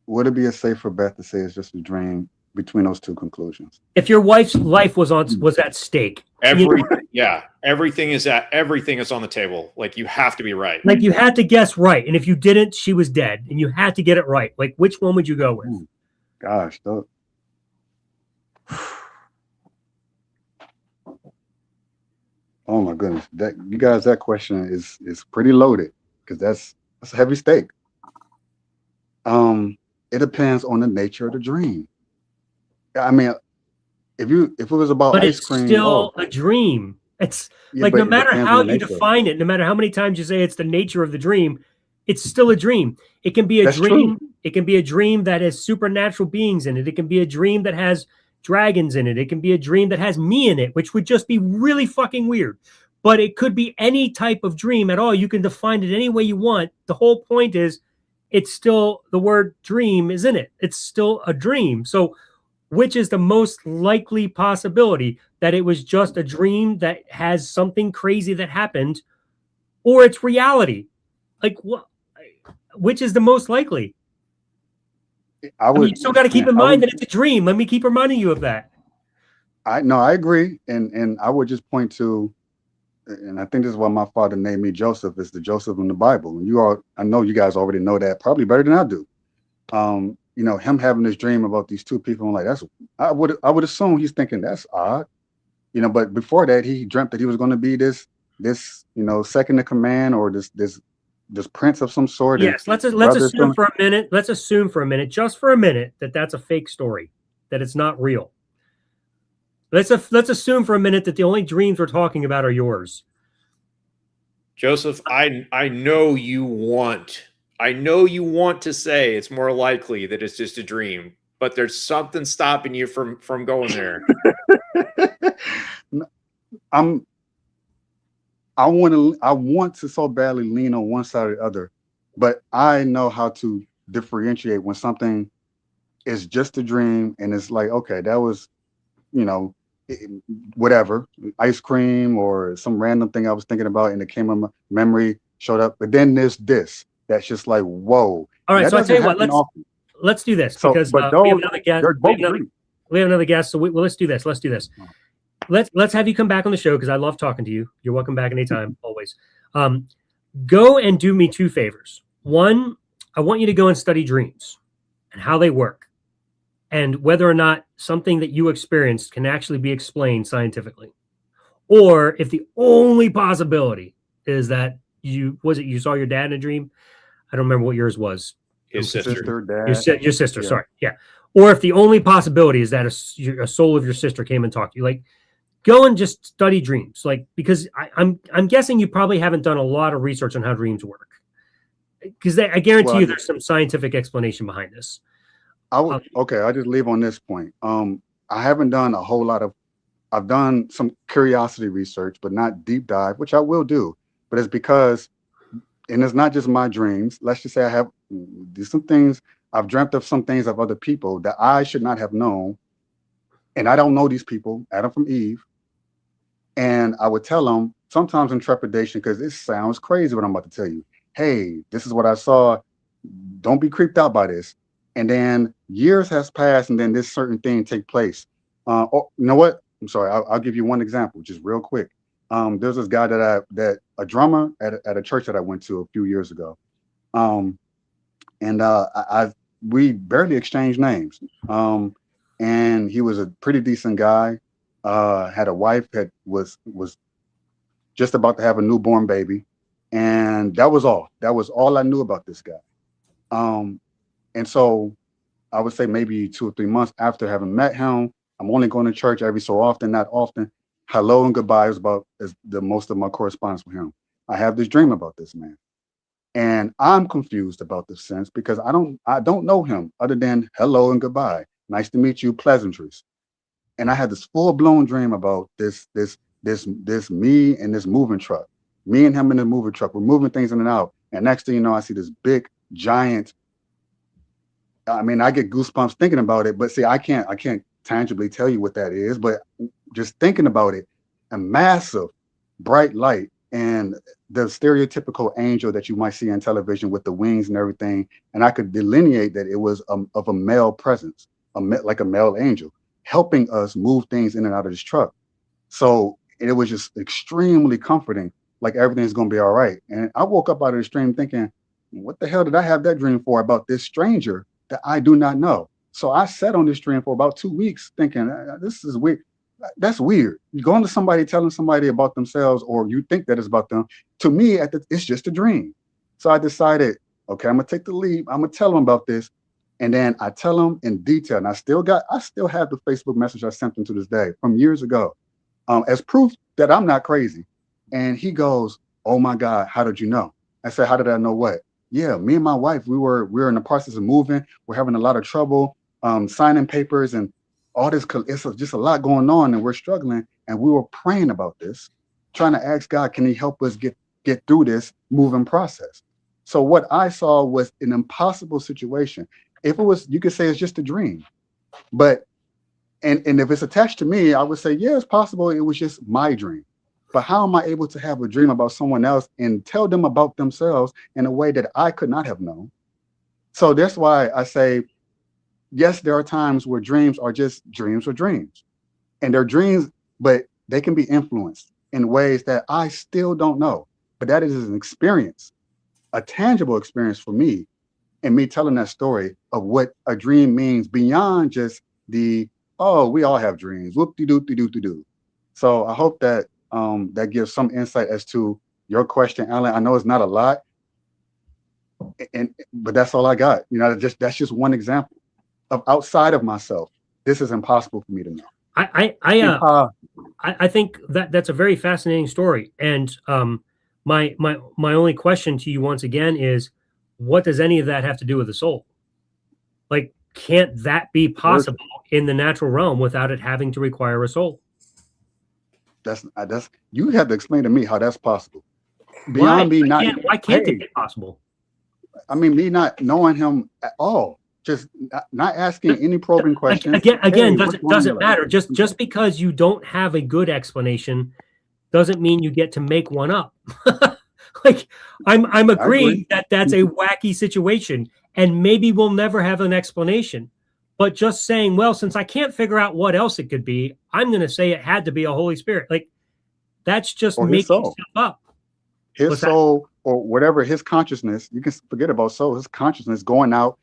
Would it be a safer bet to say it's just a dream between those two conclusions? If your wife's life was at stake, everything is on the table. Like, you have to be right. Like, you had to guess right, and if you didn't, she was dead, and you had to get it right. Like, which one would you go with? Gosh, oh my goodness, that question is pretty loaded, because that's a heavy stake. It depends on the nature of the dream. I mean, if it was about ice cream, it's still a dream. It's like, no matter how you define it, no matter how many times you say it's the nature of the dream, it's still a dream. It can be a dream. True. It can be a dream that has supernatural beings in it. It can be a dream that has dragons in it. It can be a dream that has me in it, which would just be really fucking weird. But it could be any type of dream at all. You can define it any way you want. The whole point is, it's still, the word dream is in it. It's still a dream. So which is the most likely possibility? That it was just a dream that has something crazy that happened, or it's reality? Like, what? Which is the most likely? I mean, you still got to keep in mind that it's a dream. Let me keep reminding you of that. I agree, and I would just point to, and I think this is why my father named me Joseph, is the Joseph in the Bible. And I know you guys already know that probably better than I do. Him having this dream about these two people, I'm like, I would assume he's thinking that's odd, but before that, he dreamt that he was going to be this second in command, or this prince of some sort. Yes, let's assume for a minute. Let's assume for a minute, just for a minute, that that's a fake story, that it's not real. Let's assume for a minute that the only dreams we're talking about are yours. Joseph, I know you want to say it's more likely that it's just a dream, but there's something stopping you from going there. I want to so badly lean on one side or the other, but I know how to differentiate when something is just a dream and it's like, okay, that was, whatever, ice cream or some random thing I was thinking about and it came in my memory, showed up. But then there's this that's just like, whoa. All right, so I'll tell you what, let's do this, because we have another guest. We have another guest, so let's do this. Let's have you come back on the show, because I love talking to you. You're welcome back anytime, always. Go and do me two favors. One, I want you to go and study dreams and how they work, and whether or not something that you experienced can actually be explained scientifically. Or if the only possibility is that you saw your dad in a dream. I don't remember what yours was. His sister. Dad. Your sister, yeah. Sorry. Yeah. Or if the only possibility is that a soul of your sister came and talked to you, like, go and just study dreams. Like, because I'm guessing you probably haven't done a lot of research on how dreams work. Because I guarantee you there's some scientific explanation behind this. I'll just leave on this point. I haven't done a whole lot of, I've done some curiosity research, but not deep dive, which I will do. But it's because, and it's not just my dreams. Let's just say I have some things, I've dreamt of some things of other people that I should not have known. And I don't know these people, Adam from Eve. And I would tell them, sometimes in trepidation, because it sounds crazy what I'm about to tell you. Hey, this is what I saw. Don't be creeped out by this. And then years has passed, and then this certain thing take place. You know what? I'm sorry. I'll give you one example, just real quick. There's this guy that a drummer at a church that I went to a few years ago. And we barely exchanged names. And he was a pretty decent guy. Had a wife that was just about to have a newborn baby, and that was all. That was all I knew about this guy. And so I would say maybe 2 or 3 months after having met him, I'm only going to church every so often, not often. Hello and goodbye is about as the most of my correspondence with him. I have this dream about this man. And I'm confused about this sense because I don't know him other than hello and goodbye. Nice to meet you, pleasantries. And I had this full-blown dream about this me and this moving truck. Me and him in the moving truck. We're moving things in and out. And next thing you know, I see this big, giant. I mean, I get goosebumps thinking about it, but see, I can't tangibly tell you what that is, but just thinking about it, a massive bright light and the stereotypical angel that you might see on television with the wings and everything. And I could delineate that it was of a male presence, like a male angel, helping us move things in and out of this truck. So it was just extremely comforting, like everything's going to be all right. And I woke up out of this dream thinking, what the hell did I have that dream for about this stranger that I do not know? So I sat on this dream for about 2 weeks thinking, this is weird. That's weird. You're going to somebody telling somebody about themselves, or you think that it's about them. To me, it's just a dream. So I decided, okay, I'm going to take the lead. I'm going to tell them about this. And then I tell them in detail. And I still have the Facebook message I sent them to this day from years ago, as proof that I'm not crazy. And he goes, oh my God, how did you know? I said, how did I know what? Yeah, me and my wife, we were in the process of moving. We're having a lot of trouble signing papers and all this. It's just a lot going on, and we're struggling. And we were praying about this, trying to ask God, can he help us get through this moving process? So what I saw was an impossible situation. If it was, you could say it's just a dream. But and if it's attached to me, I would say, yeah, it's possible it was just my dream. But how am I able to have a dream about someone else and tell them about themselves in a way that I could not have known? So that's why I say, yes, there are times where dreams are just dreams or dreams. And they're dreams, but they can be influenced in ways that I still don't know. But that is an experience, a tangible experience for me, and me telling that story of what a dream means beyond just oh, we all have dreams. Whoop-de-doo-de-doo-de-doo. So I hope that that gives some insight as to your question, Alan. I know it's not a lot, but that's all I got. You know, that's just one example of outside of myself. This is impossible for me to know. I think that's a very fascinating story. And my only question to you once again is, what does any of that have to do with the soul? Like, can't that be possible in the natural realm without it having to require a soul? That's you have to explain to me how that's possible. Why can't it be possible? I mean, me not knowing him at all, just not asking any probing questions. Again, doesn't matter. Just because you don't have a good explanation doesn't mean you get to make one up. Like, I'm agreeing that that's a wacky situation, and maybe we'll never have an explanation. But just saying, well, since I can't figure out what else it could be, I'm going to say it had to be a Holy Spirit. Like, that's just making stuff up. His soul, or whatever, his consciousness, you can forget about soul, his consciousness going out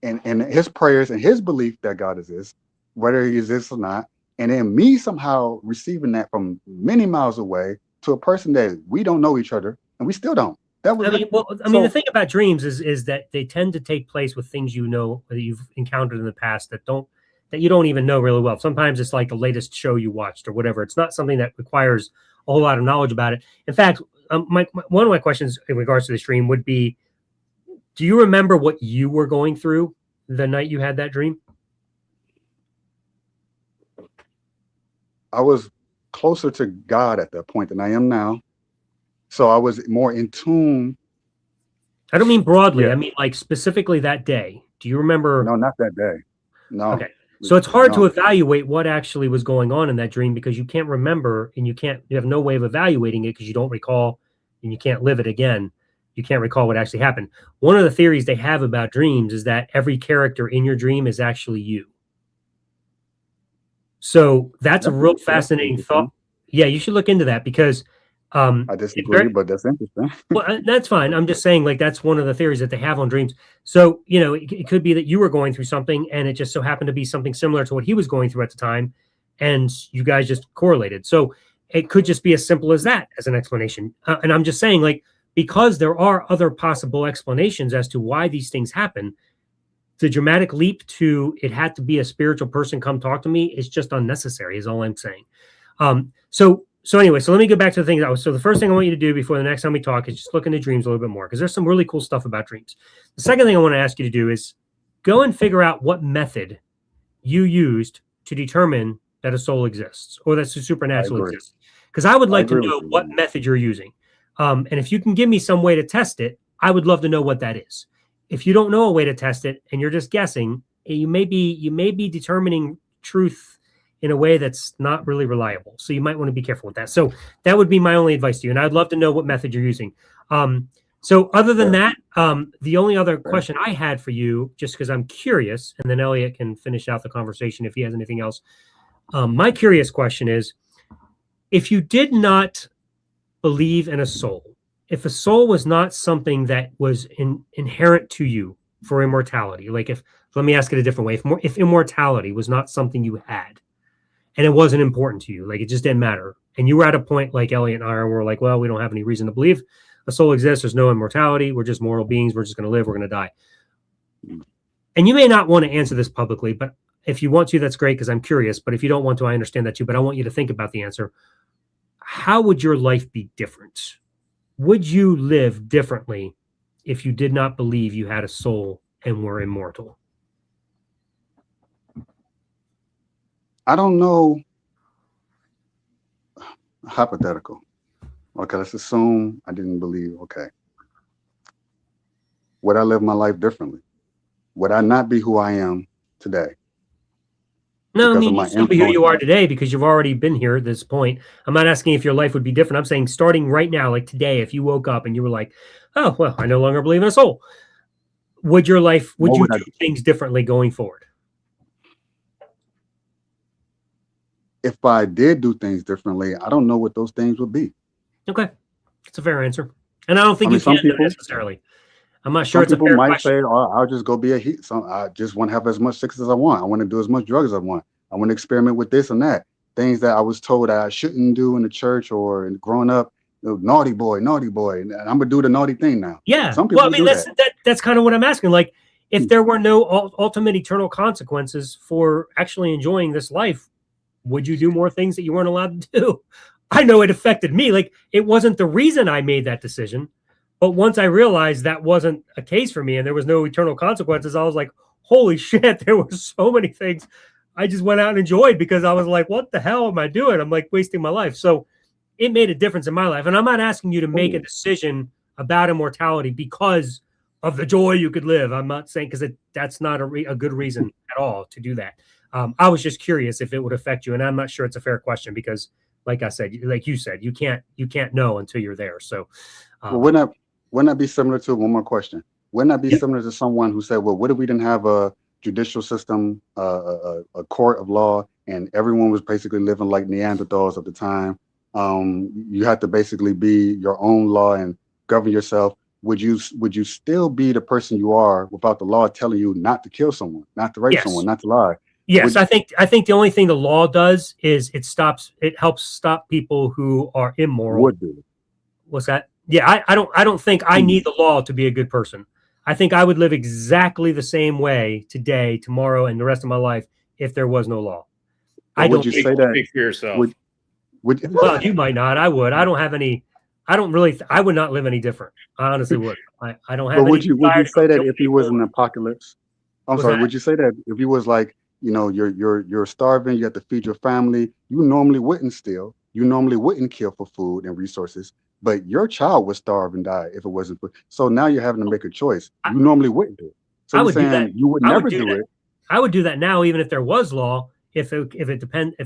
and his prayers and his belief that God exists, whether he exists or not. And then me somehow receiving that from many miles away to a person that we don't know each other, and we still don't. The thing about dreams is that they tend to take place with things you know that you've encountered in the past that you don't even know really well. Sometimes it's like the latest show you watched or whatever. It's not something that requires a whole lot of knowledge about it. In fact, one of my questions in regards to this dream would be, do you remember what you were going through the night you had that dream? I was closer to God at that point than I am now. So I was more in tune. I don't mean broadly. Yeah. I mean, like, specifically that day. Do you remember? No, not that day. No. Okay. So it's hard to evaluate what actually was going on in that dream because you can't remember, and you have no way of evaluating it because you don't recall, and you can't live it again. You can't recall what actually happened. One of the theories they have about dreams is that every character in your dream is actually you. So that's a real That's fascinating interesting. thought. Yeah, you should look into that because I disagree, but that's interesting. well, that's fine. I'm just saying, like, that's one of the theories that they have on dreams. So, it could be that you were going through something and it just so happened to be something similar to what he was going through at the time. And you guys just correlated. So it could just be as simple as that as an explanation. And I'm just saying, like, because there are other possible explanations as to why these things happen, the dramatic leap to it had to be a spiritual person come talk to me is just unnecessary, is all I'm saying. So anyway, so let me go back to the thing that was. So the first thing I want you to do before the next time we talk is just look into dreams a little bit more because there's some really cool stuff about dreams. The second thing I want to ask you to do is go and figure out what method you used to determine that a soul exists or that the supernatural exists. Because I would like to know what method you're using. And if you can give me some way to test it, I would love to know what that is. If you don't know a way to test it and you're just guessing, you may be determining truth in a way that's not really reliable. So you might want to be careful with that. So that would be my only advice to you. And I'd love to know what method you're using. So other than that, the only other question I had for you, just because I'm curious, and then Elliot can finish out the conversation if he has anything else. My curious question is, if you did not believe in a soul, if a soul was not something that was inherent to you for immortality, like let me ask it a different way. If immortality was not something you had, and it wasn't important to you, like it just didn't matter, and you were at a point like Elliot and I were like, well, we don't have any reason to believe a soul exists. There's no immortality. We're just mortal beings. We're just going to live. We're going to die. And you may not want to answer this publicly, but if you want to, that's great because I'm curious. But if you don't want to, I understand that too. But I want you to think about the answer. How would your life be different? Would you live differently if you did not believe you had a soul and were immortal? I don't know. Hypothetical. Okay, let's assume I didn't believe. Okay. Would I live my life differently? Would I not be who I am today? No, I mean, you still be who you are today because you've already been here at this point. I'm not asking if your life would be different. I'm saying starting right now, like today, if you woke up and you were like, oh, well, I no longer believe in a soul. Would you do things differently going forward? If I did do things differently, I don't know what those things would be. Okay. It's a fair answer. And I don't think you can necessarily. I'm not sure it's a fair question. Some people might say, I'll just go be a heat. I just want to have as much sex as I want. I want to do as much drugs as I want. I want to experiment with this and that. Things that I was told I shouldn't do in the church or growing up. Naughty boy. And I'm going to do the naughty thing now. Yeah. Some people that's kind of what I'm asking. Like, if there were no ultimate eternal consequences for actually enjoying this life, would you do more things that you weren't allowed to do? I know it affected me. Like, it wasn't the reason I made that decision. But once I realized that wasn't a case for me and there was no eternal consequences, I was like, holy shit, there were so many things I just went out and enjoyed because I was like, what the hell am I doing? I'm like wasting my life. So it made a difference in my life. And I'm not asking you to make a decision about immortality because of the joy you could live. I'm not saying because that's not a good reason at all to do that. I was just curious if it would affect you. And I'm not sure it's a fair question because like I said, like you said, you can't know until you're there. So wouldn't that be similar to one more question? Wouldn't that be similar to someone who said, well, what if we didn't have a judicial system, a court of law, and everyone was basically living like Neanderthals at the time? You had to basically be your own law and govern yourself. Would you still be the person you are without the law telling you not to kill someone, not to rape someone, not to lie? Yes, I think the only thing the law does is it helps stop people who are immoral. Would do. What's that? Yeah, I don't think I need the law to be a good person. I think I would live exactly the same way today, tomorrow, and the rest of my life if there was no law. Would you say that? Speak for yourself. Well, you might not. I would. I don't have any. I don't really. I would not live any different. I honestly would. I don't have. But would you say that if he was in an apocalypse? I'm sorry. Would you say that if he was like, you're starving, you have to feed your family, you normally wouldn't steal, you normally wouldn't kill for food and resources, but your child would starve and die if it wasn't for. So now you're having to make a choice. You normally wouldn't do it. So I would do that. You would never do it. I would do that now, even if there was law. If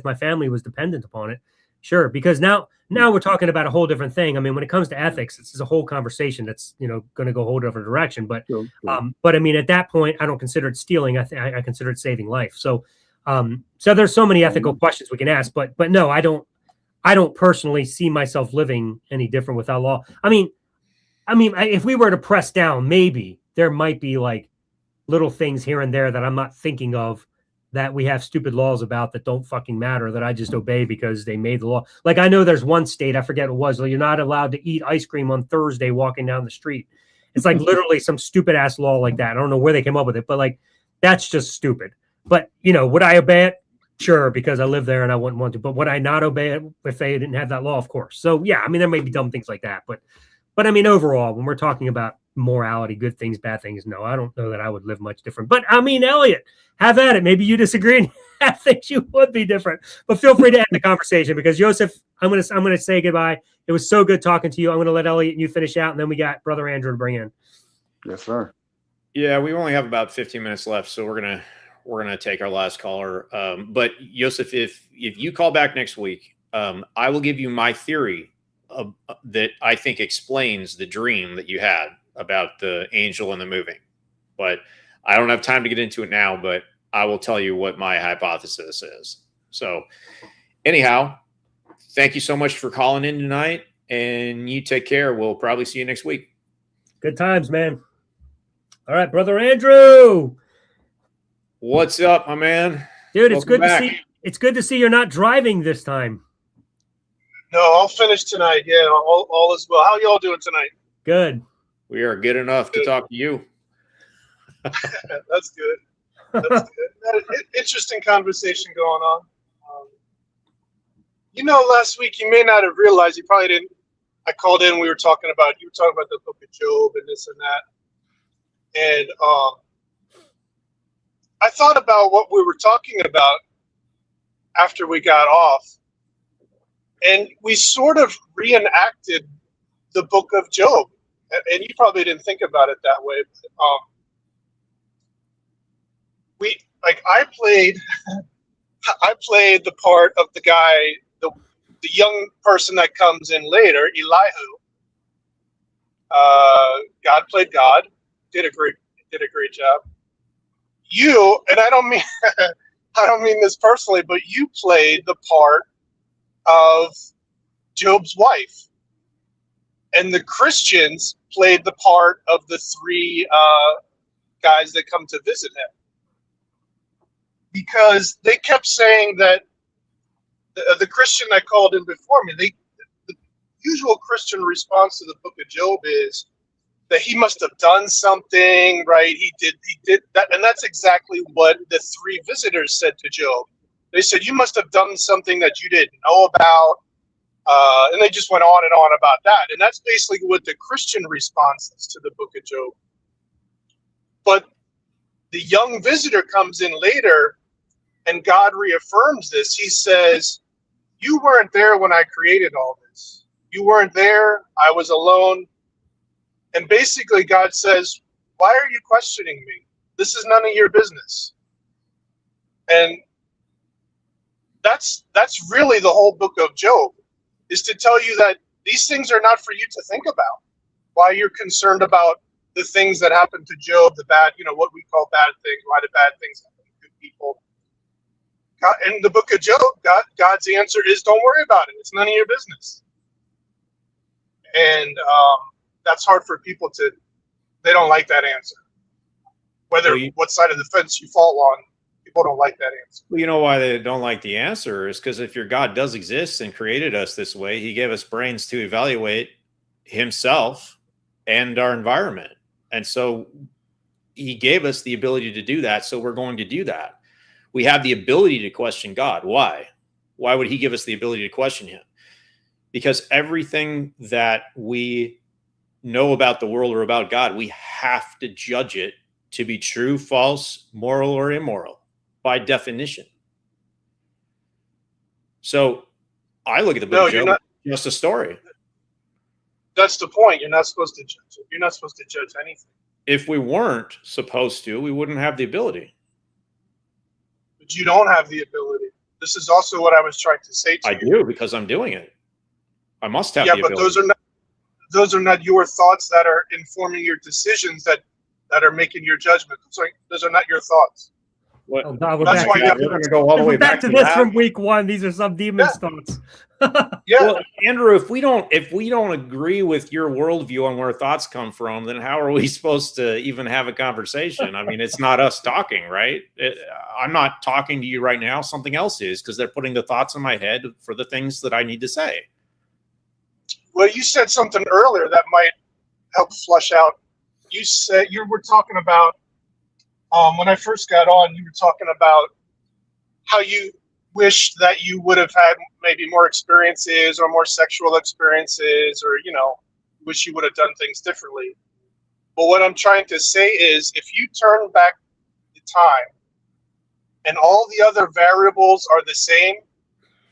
my family was dependent upon it, sure. Because now we're talking about a whole different thing. I mean, when it comes to ethics, this is a whole conversation that's going to go a whole different direction. But sure. But I mean, at that point, I don't consider it stealing. I consider it saving life. So So there's so many ethical questions we can ask, but no, I don't personally see myself living any different without law. I mean, if we were to press down, maybe there might be like little things here and there that I'm not thinking of that we have stupid laws about that don't fucking matter, that I just obey because they made the law. Like, I know there's one state, I forget what it was, you're not allowed to eat ice cream on Thursday walking down the street. It's like literally some stupid ass law like that. I don't know where they came up with it, but like, that's just stupid. But, you know, would I obey it? Sure, because I live there and I wouldn't want to. But would I not obey it if they didn't have that law? Of course. So, yeah, I mean, there may be dumb things like that. But I mean, overall, when we're talking about morality, good things, bad things, no, I don't know that I would live much different. But I mean, Elliot, have at it. Maybe you disagree and have things you would be different. But feel free to end the conversation, because Joseph, I'm gonna say goodbye. It was so good talking to you. I'm gonna let Elliot and you finish out, and then we got Brother Andrew to bring in. Yes, sir. Yeah, we only have about 15 minutes left, so we're gonna take our last caller. But Joseph, if you call back next week, I will give you my theory that I think explains the dream that you had about the angel and the moving. But I don't have time to get into it now, but I will tell you what my hypothesis is. So anyhow, thank you so much for calling in tonight, and you take care. We'll probably see you next week. Good times, man. All right, Brother Andrew. What's up, my man? Dude, Welcome it's good back. to see. It's good to see you're not driving this time. No, I'll finish tonight. Yeah, all is well. How y'all doing tonight? Good. We are good enough to talk to you. That's good. That's good. Interesting conversation going on. You know, last week you may not have realized. You probably didn't. I called in. You were talking about the book of Job and this and that. And I thought about what we were talking about after we got off, and we sort of reenacted the book of Job. And you probably didn't think about it that way. But, I played the part of the guy, the young person that comes in later, Elihu. God played God, did a great job. You, and I don't mean this personally, but you played the part of Job's wife. And the Christians played the part of the three guys that come to visit him. Because they kept saying that the Christian that called in before me, the usual Christian response to the book of Job is that he must have done something, right? He did that. And that's exactly what the three visitors said to Job. They said, you must have done something that you didn't know about. And they just went on and on about that. And that's basically what the Christian response is to the book of Job. But the young visitor comes in later, and God reaffirms this. He says, you weren't there when I created all this. You weren't there. I was alone. And basically God says, why are you questioning me? This is none of your business. And that's really the whole book of Job, is to tell you that these things are not for you to think about. Why you're concerned about the things that happened to Job, the bad, what we call bad things, why the bad things happen to good people. God, in the book of Job, God's answer is, don't worry about it. It's none of your business. And that's hard for people they don't like that answer. Whether what side of the fence you fall on, people don't like that answer. Well, you know why they don't like the answer is because if your God does exist and created us this way, he gave us brains to evaluate himself and our environment. And so he gave us the ability to do that. So we're going to do that. We have the ability to question God. Why? Why would he give us the ability to question him? Because everything that we know about the world or about God, we have to judge it to be true, false, moral, or immoral by definition. So I look at the book of Job, just a story. That's the point. You're not supposed to judge it. You're not supposed to judge anything. If we weren't supposed to, we wouldn't have the ability. But you don't have the ability. This is also what I was trying to say to you. I do, because I'm doing it. I must have the ability. Yeah, but those are not your thoughts that are informing your decisions that are making your judgment. So those are not your thoughts. What? Oh God, we're That's back. why you have We're to- going to go all the way We're back to to this that? from week one. These are some demons' thoughts. Yeah. Well, Andrew, if we don't agree with your worldview on where thoughts come from, then how are we supposed to even have a conversation? I mean, it's not us talking, right? I'm not talking to you right now. Something else is, because they're putting the thoughts in my head for the things that I need to say. Well, you said something earlier that might help flush out. You said you were talking about when I first got on. You were talking about how you wish that you would have had maybe more experiences or more sexual experiences, or wish you would have done things differently. But what I'm trying to say is, if you turn back the time and all the other variables are the same,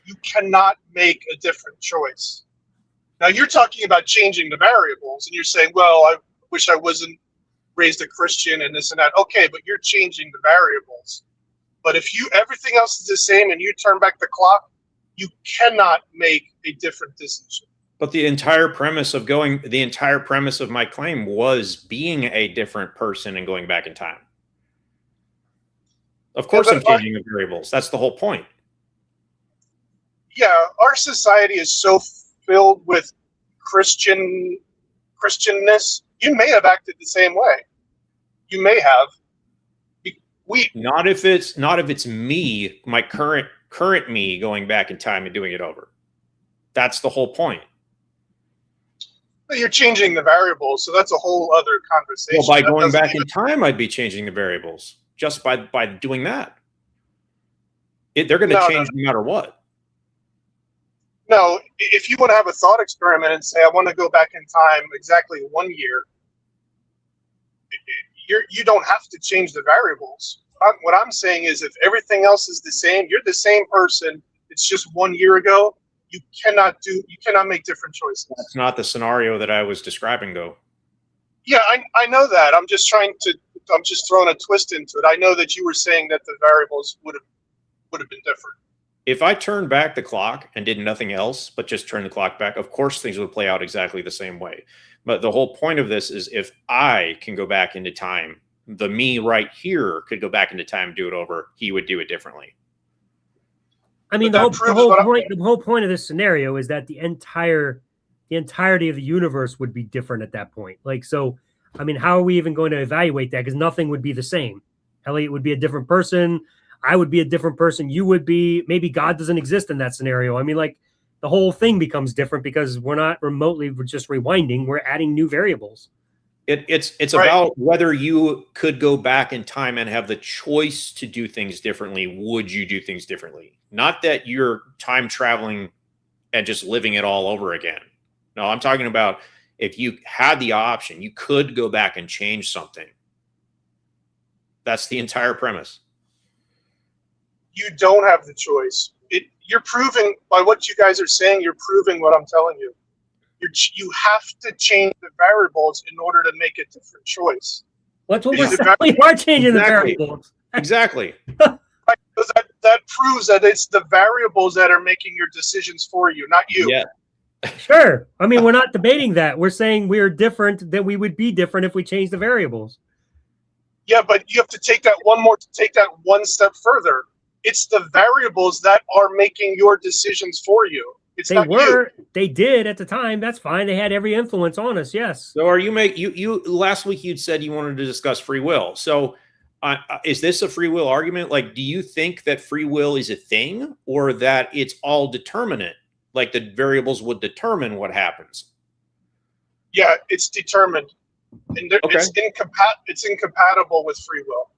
you cannot make a different choice. Now you're talking about changing the variables, and you're saying, well, I wish I wasn't raised a Christian and this and that. Okay, but you're changing the variables. But if everything else is the same and you turn back the clock, you cannot make a different decision. But the entire premise of my claim was being a different person and going back in time. Of course, I'm changing the variables. That's the whole point. Yeah, our society is so filled with Christianness. You may have acted the same way. You may have. Not if it's me, my current me, going back in time and doing it over. That's the whole point. But you're changing the variables, so that's a whole other conversation. Well, by going back in time, I'd be changing the variables just by doing that. They're going to change no matter what. No, if you want to have a thought experiment and say, I want to go back in time exactly 1 year, you don't have to change the variables. What I'm saying is, if everything else is the same, you're the same person. It's just 1 year ago. You cannot make different choices. That's not the scenario that I was describing, though. Yeah, I know that. I'm just throwing a twist into it. I know that you were saying that the variables would have been different. If I turned back the clock and did nothing else but just turn the clock back, of course things would play out exactly the same way. But the whole point of this is, if I can go back into time, the me right here could go back into time and do it over. He would do it differently. I mean, the whole point of this scenario is that the entirety of the universe would be different at that point. Like, so, I mean, how are we even going to evaluate that? Because nothing would be the same. Elliot would be a different person. I would be a different person. You would be, maybe God doesn't exist in that scenario. I mean, like, the whole thing becomes different because we're not remotely, we're just rewinding. We're adding new variables. It's right. About whether you could go back in time and have the choice to do things differently. Would you do things differently? Not that you're time traveling and just living it all over again. No, I'm talking about if you had the option, you could go back and change something. That's the entire premise. You don't have the choice. You're proving, by what you guys are saying, you're proving what I'm telling you. You have to change the variables in order to make a different choice. What's what we're saying? We are changing the variables. Exactly. Right, because that proves that it's the variables that are making your decisions for you, not you. Yeah. Sure. I mean, we're not debating that. We're saying we're different, that we would be different if we change the variables. Yeah, but you have to take that one step further. It's the variables that are making your decisions for you. They did at the time. That's fine. They had every influence on us. Yes. So are you last week you'd said you wanted to discuss free will. So is this a free will argument? Like, do you think that free will is a thing, or that it's all determinate? Like the variables would determine what happens? Yeah, it's determined. And okay. It's incompatible with free will.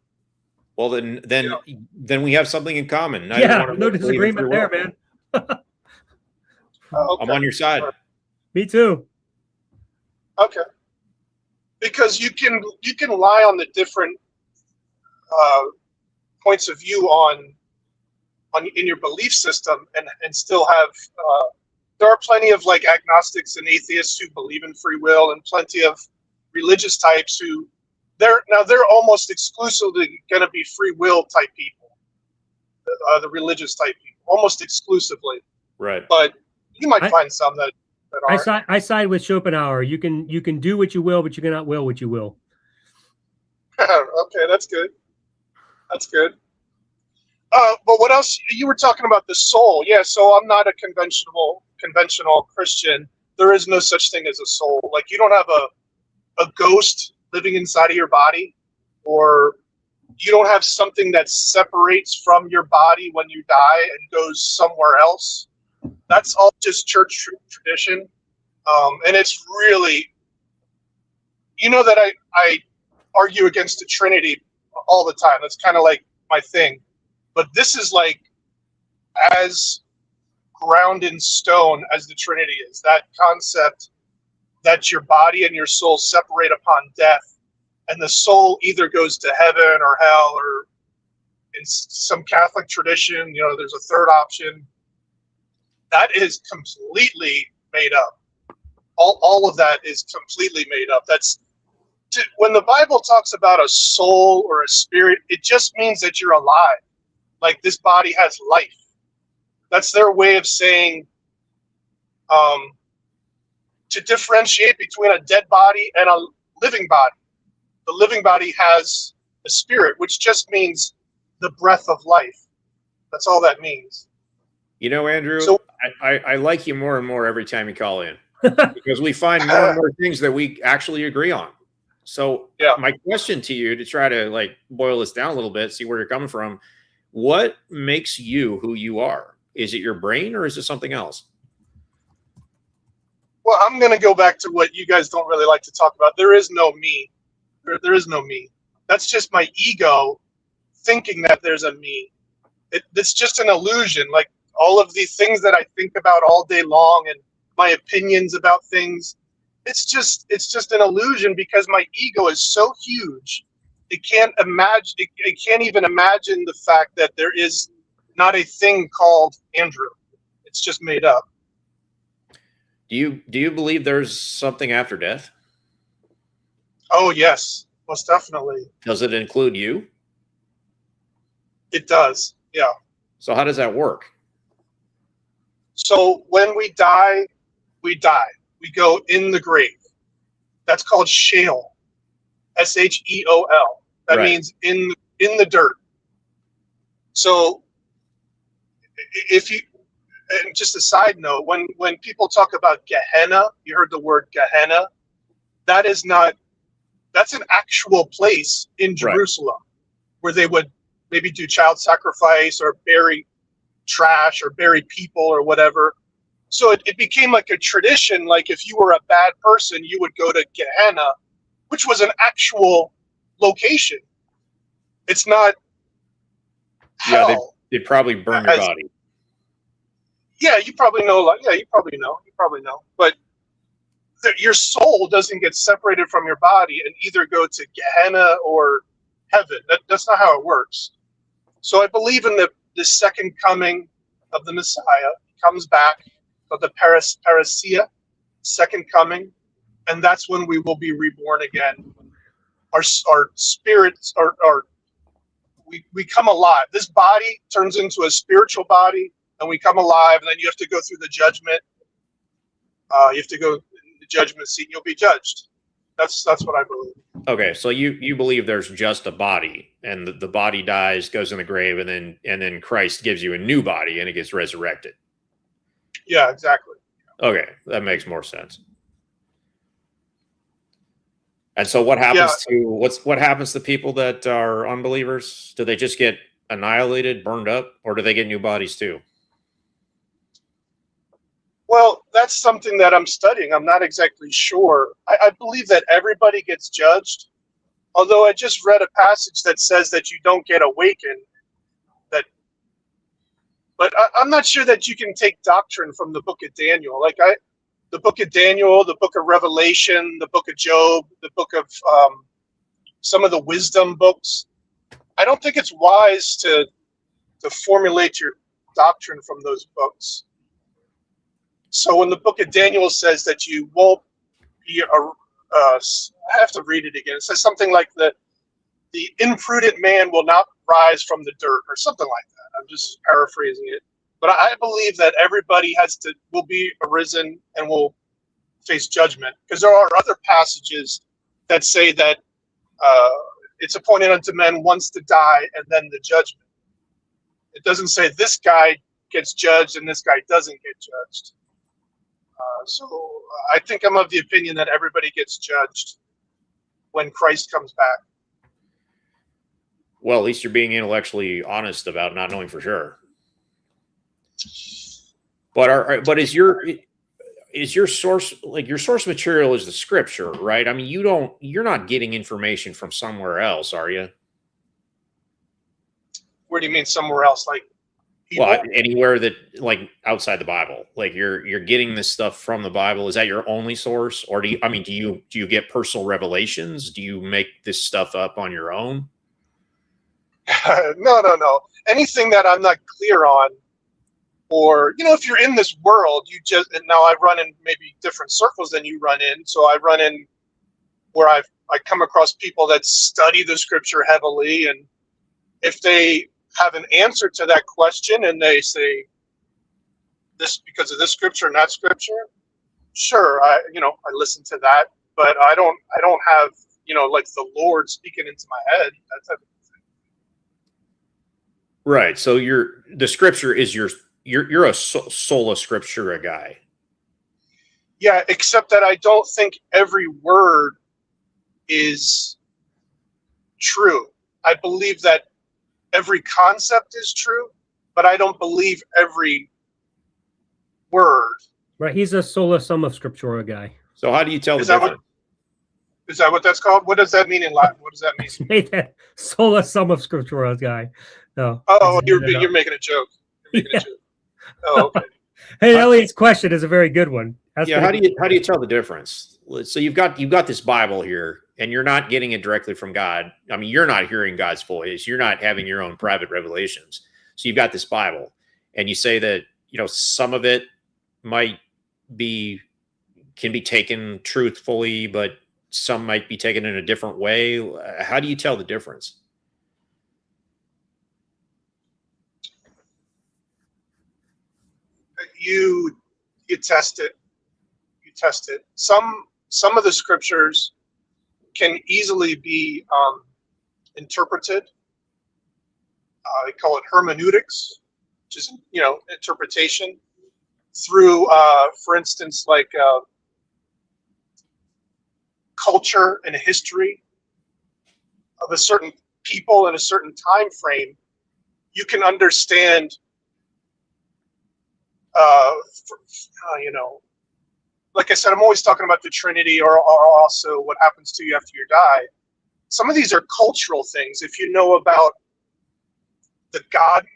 Well, then we have something in common. No disagreement there, man. Okay. I'm on your side. Me too. Okay. Because you can lie on the different points of view in your belief system and still have there are plenty of like agnostics and atheists who believe in free will, and plenty of religious types who they're almost exclusively going to be free will type people, the religious type people, almost exclusively. Right. But you might find some that are. I side with Schopenhauer. You can do what you will, but you cannot will what you will. Okay, that's good. That's good. But what else? You were talking about the soul. Yeah, so I'm not a conventional Christian. There is no such thing as a soul. Like, you don't have a ghost living inside of your body, or you don't have something that separates from your body when you die and goes somewhere else. That's all just church tradition. And it's really, that I argue against the Trinity all the time. That's kind of like my thing. But this is like as ground in stone as the Trinity is. That concept that your body and your soul separate upon death, and the soul either goes to heaven or hell, or in some Catholic tradition, there's a third option. That is completely made up. All of that is completely made up. When the Bible talks about a soul or a spirit, it just means that you're alive. Like, this body has life. That's their way of saying, to differentiate between a dead body and a living body. The living body has a spirit, which just means the breath of life. That's all that means. Andrew, So, I like you more and more every time you call in, because we find more and more things that we actually agree on. So my question to you, to try to boil this down a little bit, see where you're coming from, what makes you who you are? Is it your brain, or is it something else? Well, I'm going to go back to what you guys don't really like to talk about. There is no me. There is no me. That's just my ego thinking that there's a me. It's just an illusion. Like, all of the things that I think about all day long and my opinions about things, it's just an illusion, because my ego is so huge. It can't even imagine the fact that there is not a thing called Andrew. It's just made up. Do you believe there's something after death? Oh, yes, most definitely. Does it include you? It does, yeah. So how does that work? So when we die, we die. We go in the grave. That's called Sheol. Sheol. That means in the dirt. So and just a side note, when people talk about Gehenna, you heard the word Gehenna, that's an actual place in Jerusalem where they would maybe do child sacrifice or bury trash or bury people or whatever. So it became like a tradition. Like, if you were a bad person, you would go to Gehenna, which was an actual location. It's not hell. Yeah, they'd probably burn your body. Yeah, you probably know. You probably know. But your soul doesn't get separated from your body and either go to Gehenna or heaven. That's not how it works. So I believe in the second coming of the Messiah. He comes back, of the parousia, second coming, and that's when we will be reborn again. Our spirits we come alive. This body turns into a spiritual body, and we come alive, and then you have to go through the judgment. You have to go in the judgment seat, and you'll be judged. That's what I believe. Okay, so you believe there's just a body, and the body dies, goes in the grave, and then Christ gives you a new body, and it gets resurrected. Yeah, exactly. Okay, that makes more sense. And so what happens what happens to people that are unbelievers? Do they just get annihilated, burned up, or do they get new bodies too? Well, that's something that I'm studying. I'm not exactly sure. I believe that everybody gets judged, although I just read a passage that says that you don't get awakened. But I'm not sure that you can take doctrine from the book of Daniel. The book of Daniel, the book of Revelation, the book of Job, the book of some of the wisdom books. I don't think it's wise to formulate your doctrine from those books. So when the book of Daniel says that you won't be I have to read it again. It says something like the imprudent man will not rise from the dirt, or something like that. I'm just paraphrasing it. But I believe that everybody will be arisen and will face judgment, because there are other passages that say that it's appointed unto men once to die and then the judgment. It doesn't say this guy gets judged and this guy doesn't get judged. So I think I'm of the opinion that everybody gets judged when Christ comes back. Well, at least you're being intellectually honest about not knowing for sure. But is your source, like your source material is the scripture, right? I mean, you're not getting information from somewhere else, are you? Where do you mean somewhere else? Like people? Well, anywhere that, like, outside the Bible, like you're getting this stuff from the Bible. Is that your only source, or do you get personal revelations? Do you make this stuff up on your own? No. Anything that I'm not clear on, or if you're in this world, and now I run in maybe different circles than you run in. So I run in where I come across people that study the scripture heavily, and if they have an answer to that question and they say this because of this scripture and that scripture, sure, I listen to that, but I don't have like the Lord speaking into my head, that type of thing. Right. So the scripture is you're a sola scriptura guy. Yeah, except that I don't think every word is true. I believe that every concept is true, but I don't believe every word. Right, he's a sola summa scriptura guy. So how do you tell the difference? Is that what that's called? What does that mean in Latin? What does that mean? Made that sola summa scriptura guy. No. Oh, you're making a joke. You're making a joke. Oh, okay. Hey, Elliot's question is a very good one. How do you tell the difference? So you've got this Bible here, and you're not getting it directly from God. I mean, you're not hearing God's voice. You're not having your own private revelations. So you've got this Bible, and you say that some of it can be taken truthfully, but some might be taken in a different way. How do you tell the difference? You test it. You test it. Some of the scriptures can easily be interpreted. They call it hermeneutics, which is interpretation through, for instance, like culture and history of a certain people in a certain time frame. You can understand. Like I said, I'm always talking about the Trinity, or also what happens to you after you die. Some of these are cultural things. If you know about the God,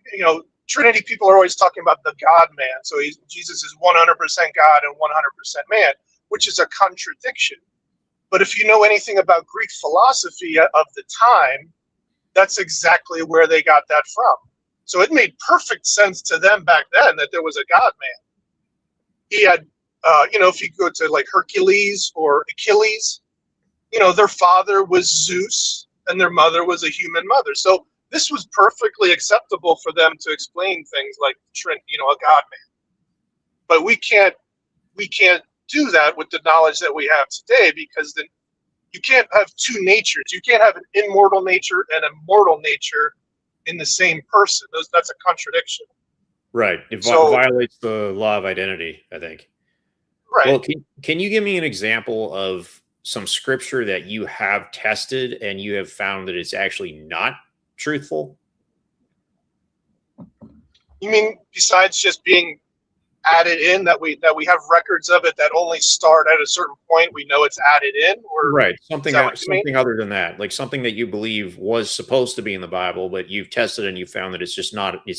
Trinity people are always talking about the God man. So Jesus is 100% God and 100% man, which is a contradiction. But if you know anything about Greek philosophy of the time, that's exactly where they got that from. So it made perfect sense to them back then that there was a God man. He had, if you go to like Hercules or Achilles, their father was Zeus and their mother was a human mother. So this was perfectly acceptable for them to explain things like, a God man. But we can't do that with the knowledge that we have today, because then you can't have two natures. You can't have an immortal nature and a mortal nature in the same person. That's a contradiction. Right. It violates the law of identity, I think. Right. Well, can you give me an example of some scripture that you have tested and you have found that it's actually not truthful? You mean besides just being added in, that we have records of it that only start at a certain point, we know it's added in? Or right, something other than that, like something that you believe was supposed to be in the Bible, but you've tested and you found that it's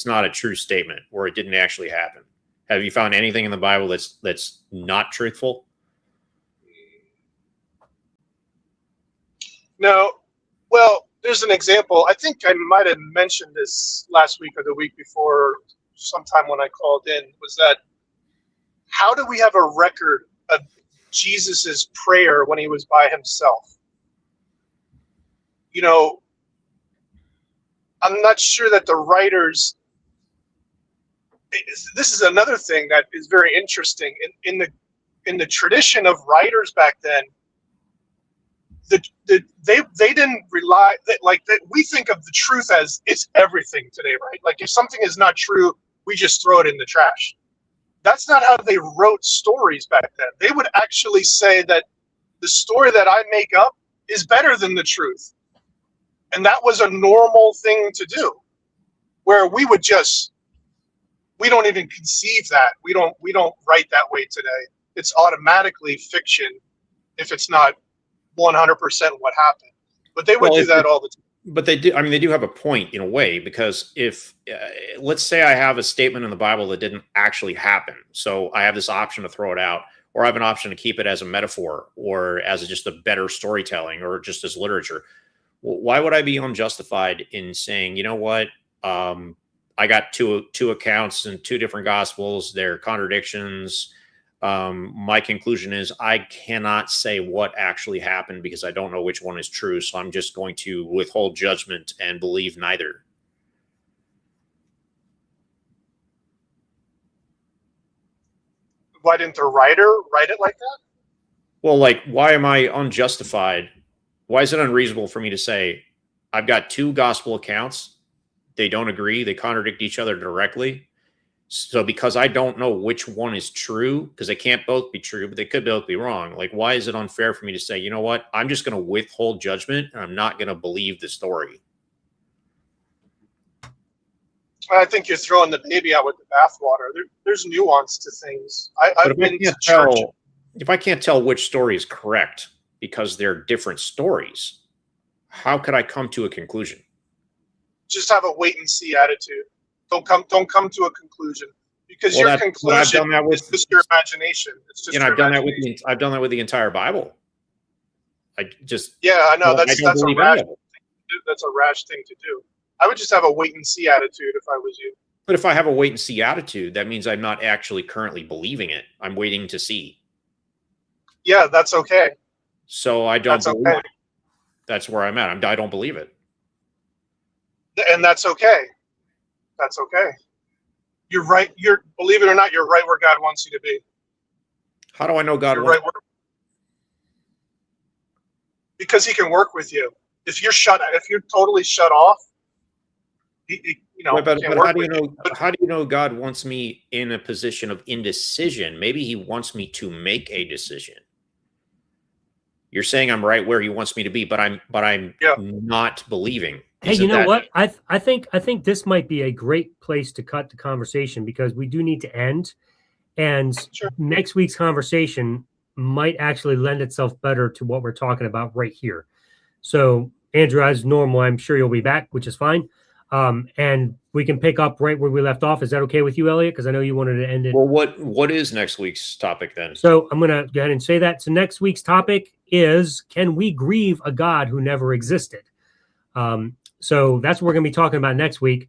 not a true statement, or it didn't actually happen. Have you found anything in the Bible that's not truthful? No. Well, there's an example. I think I might have mentioned this last week or the week before, sometime when I called in, was that how do we have a record of Jesus's prayer when he was by himself? I'm not sure that the writers. This is another thing that is very interesting in the tradition of writers back then. they didn't rely like that. We think of the truth as it's everything today, right? Like if something is not true, we just throw it in the trash. That's not how they wrote stories back then. They would actually say that the story that I make up is better than the truth. And that was a normal thing to do, where we don't even conceive that. We don't write that way today. It's automatically fiction if it's not 100% what happened. But they would do that all the time. But they do. I mean, they do have a point in a way, because if let's say I have a statement in the Bible that didn't actually happen, so I have this option to throw it out, or I have an option to keep it as a metaphor, or as just a better storytelling, or just as literature. Why would I be unjustified in saying, you know what, I got two accounts in two different gospels, they're contradictions. My conclusion is I cannot say what actually happened because I don't know which one is true. So I'm just going to withhold judgment and believe neither. Why didn't the writer write it like that? Well, like, why am I unjustified? Why is it unreasonable for me to say I've got two gospel accounts? They don't agree. They contradict each other directly. So because I don't know which one is true, because they can't both be true, but they could both be wrong. Like, why is it unfair for me to say, you know what, I'm just going to withhold judgment and I'm not going to believe the story? I think you're throwing the baby out with the bathwater. There's nuance to things. I've been to church. If I can't tell which story is correct because they're different stories, how could I come to a conclusion? Just have a wait and see attitude. Don't come to a conclusion, because your conclusion is just your imagination. It's just I've done that with the entire Bible. I know that's a rash thing to do. That's a rash thing to do. I would just have a wait and see attitude if I was you. But if I have a wait and see attitude, that means I'm not actually currently believing it. I'm waiting to see. Yeah, that's okay. So I don't believe it. That's where I'm at. I don't believe it. And that's okay. That's okay. You're right. Believe it or not, you're right where God wants you to be. How do I know God? Right where, because He can work with you. If you're totally shut off, but how do you know God wants me in a position of indecision? Maybe He wants me to make a decision. You're saying I'm right where He wants me to be, but I'm not believing. Hey, you know what? I think this might be a great place to cut the conversation, because we do need to end, and next week's conversation might actually lend itself better to what we're talking about right here. So, Andrew, as normal, I'm sure you'll be back, which is fine. And we can pick up right where we left off. Is that okay with you, Elliot? Because I know you wanted to end it. Well, what is next week's topic then? So I'm going to go ahead and say that. So next week's topic is, can we grieve a God who never existed? So that's what we're going to be talking about next week.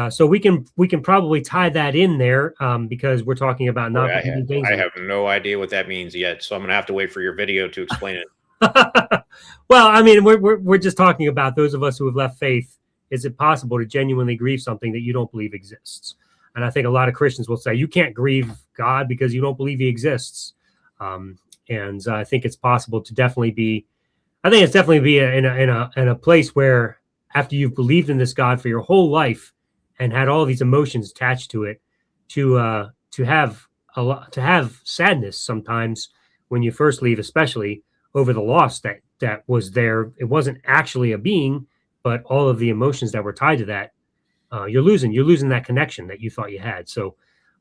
So we can probably tie that in there, because we're talking about not. I have no idea what that means yet, so I'm going to have to wait for your video to explain it. Well, I mean, we're just talking about those of us who have left faith. Is it possible to genuinely grieve something that you don't believe exists? And I think a lot of Christians will say you can't grieve God because you don't believe He exists. And I think it's possible to definitely be. I think it's definitely be in a place where, after you've believed in this God for your whole life and had all these emotions attached to it, to have sadness sometimes when you first leave, especially over the loss that was there. It wasn't actually a being, but all of the emotions that were tied to that, you're losing that connection that you thought you had. So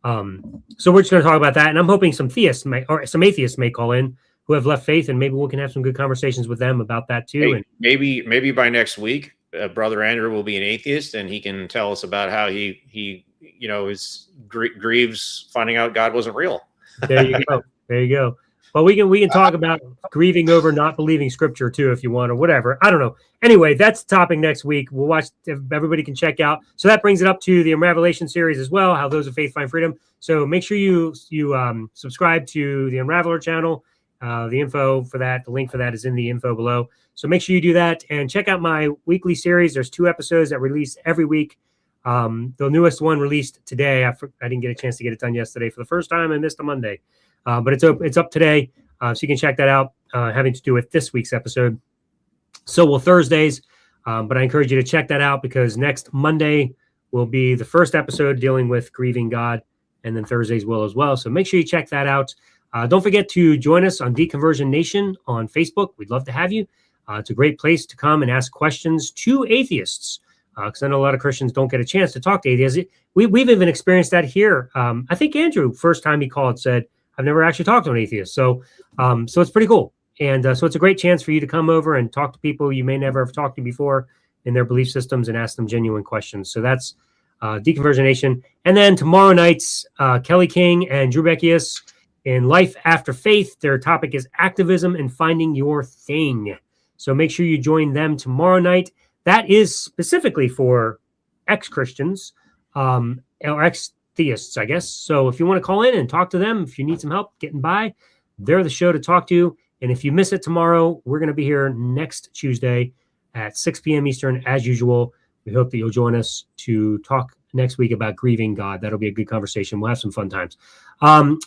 we're just going to talk about that, and I'm hoping some theists or some atheists may call in who have left faith, and maybe we can have some good conversations with them about that too. Hey, and maybe by next week, Brother Andrew will be an atheist, and he can tell us about how he grieves finding out God wasn't real. There you go. There you go. Well, we can talk about grieving over not believing Scripture too, if you want, or whatever. I don't know. Anyway, that's the topic next week. We'll watch. Everybody can check out. So that brings it up to the Unravelation series as well. How those of faith find freedom. So make sure you subscribe to the Unraveler channel. The info for that, the link for that is in the info below. So make sure you do that and check out my weekly series. There's 2 episodes that release every week. The newest one released today. I didn't get a chance to get it done yesterday for the first time. I missed a Monday. But it's up today, so you can check that out, having to do with this week's episode. So will Thursdays. But I encourage you to check that out because next Monday will be the first episode dealing with grieving God, and then Thursdays will as well. So make sure you check that out. Don't forget to join us on Deconversion Nation on Facebook. We'd love to have you. It's a great place to come and ask questions to atheists because I know a lot of Christians don't get a chance to talk to atheists. We've even experienced that here. I think Andrew, first time he called, said, I've never actually talked to an atheist. So it's pretty cool. And so it's a great chance for you to come over and talk to people you may never have talked to before in their belief systems and ask them genuine questions. So that's Deconversion Nation. And then tomorrow night's Kelly King and Drew Beckius in Life After Faith. Their topic is activism and finding your thing. So make sure you join them tomorrow night. That is specifically for ex-Christians or ex-theists, I guess. So if you want to call in and talk to them, if you need some help getting by, they're the show to talk to. And if you miss it tomorrow, we're going to be here next Tuesday at 6 p.m. Eastern, as usual. We hope that you'll join us to talk next week about grieving God. That'll be a good conversation. We'll have some fun times.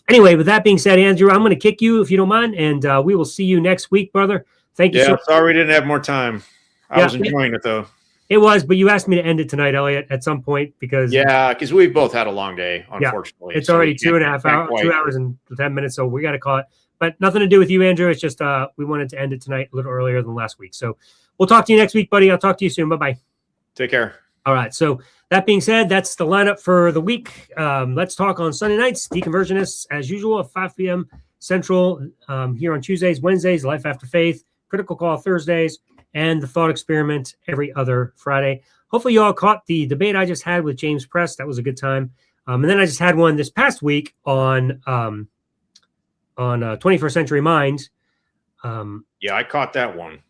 Anyway, with that being said, Andrew, I'm going to kick you if you don't mind, and we will see you next week, brother. Thank you. Yeah, sorry we didn't have more time. I was enjoying it, though. It was, but you asked me to end it tonight, Elliot, at some point because we both had a long day, unfortunately. It's already 2.5 hours, 2 hours and 10 minutes, so we got to call it. But nothing to do with you, Andrew. It's just we wanted to end it tonight a little earlier than last week. So we'll talk to you next week, buddy. I'll talk to you soon. Bye-bye. Take care. All right. So that being said, that's the lineup for the week. Let's talk on Sunday nights. Deconversionists, as usual, at 5 p.m. Central. Here on Tuesdays, Wednesdays, Life After Faith, Critical Call Thursdays, and the Thought Experiment every other Friday. Hopefully you all caught the debate I just had with James Press. That was a good time. And then I just had one this past week on 21st Century Mind. I caught that one.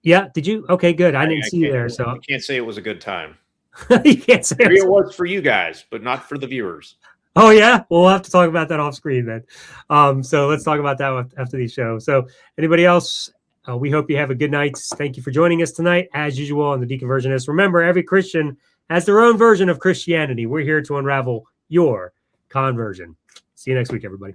Yeah, did you? Okay, good. I didn't see you there. So I can't say it was a good time. You can't say Maybe it was for you guys, but not for the viewers. Oh, yeah? Well, we'll have to talk about that off screen then. So let's talk about that after the show. So anybody else, we hope you have a good night. Thank you for joining us tonight, as usual, on the Deconversionists. Remember, every Christian has their own version of Christianity. We're here to unravel your conversion. See you next week, everybody.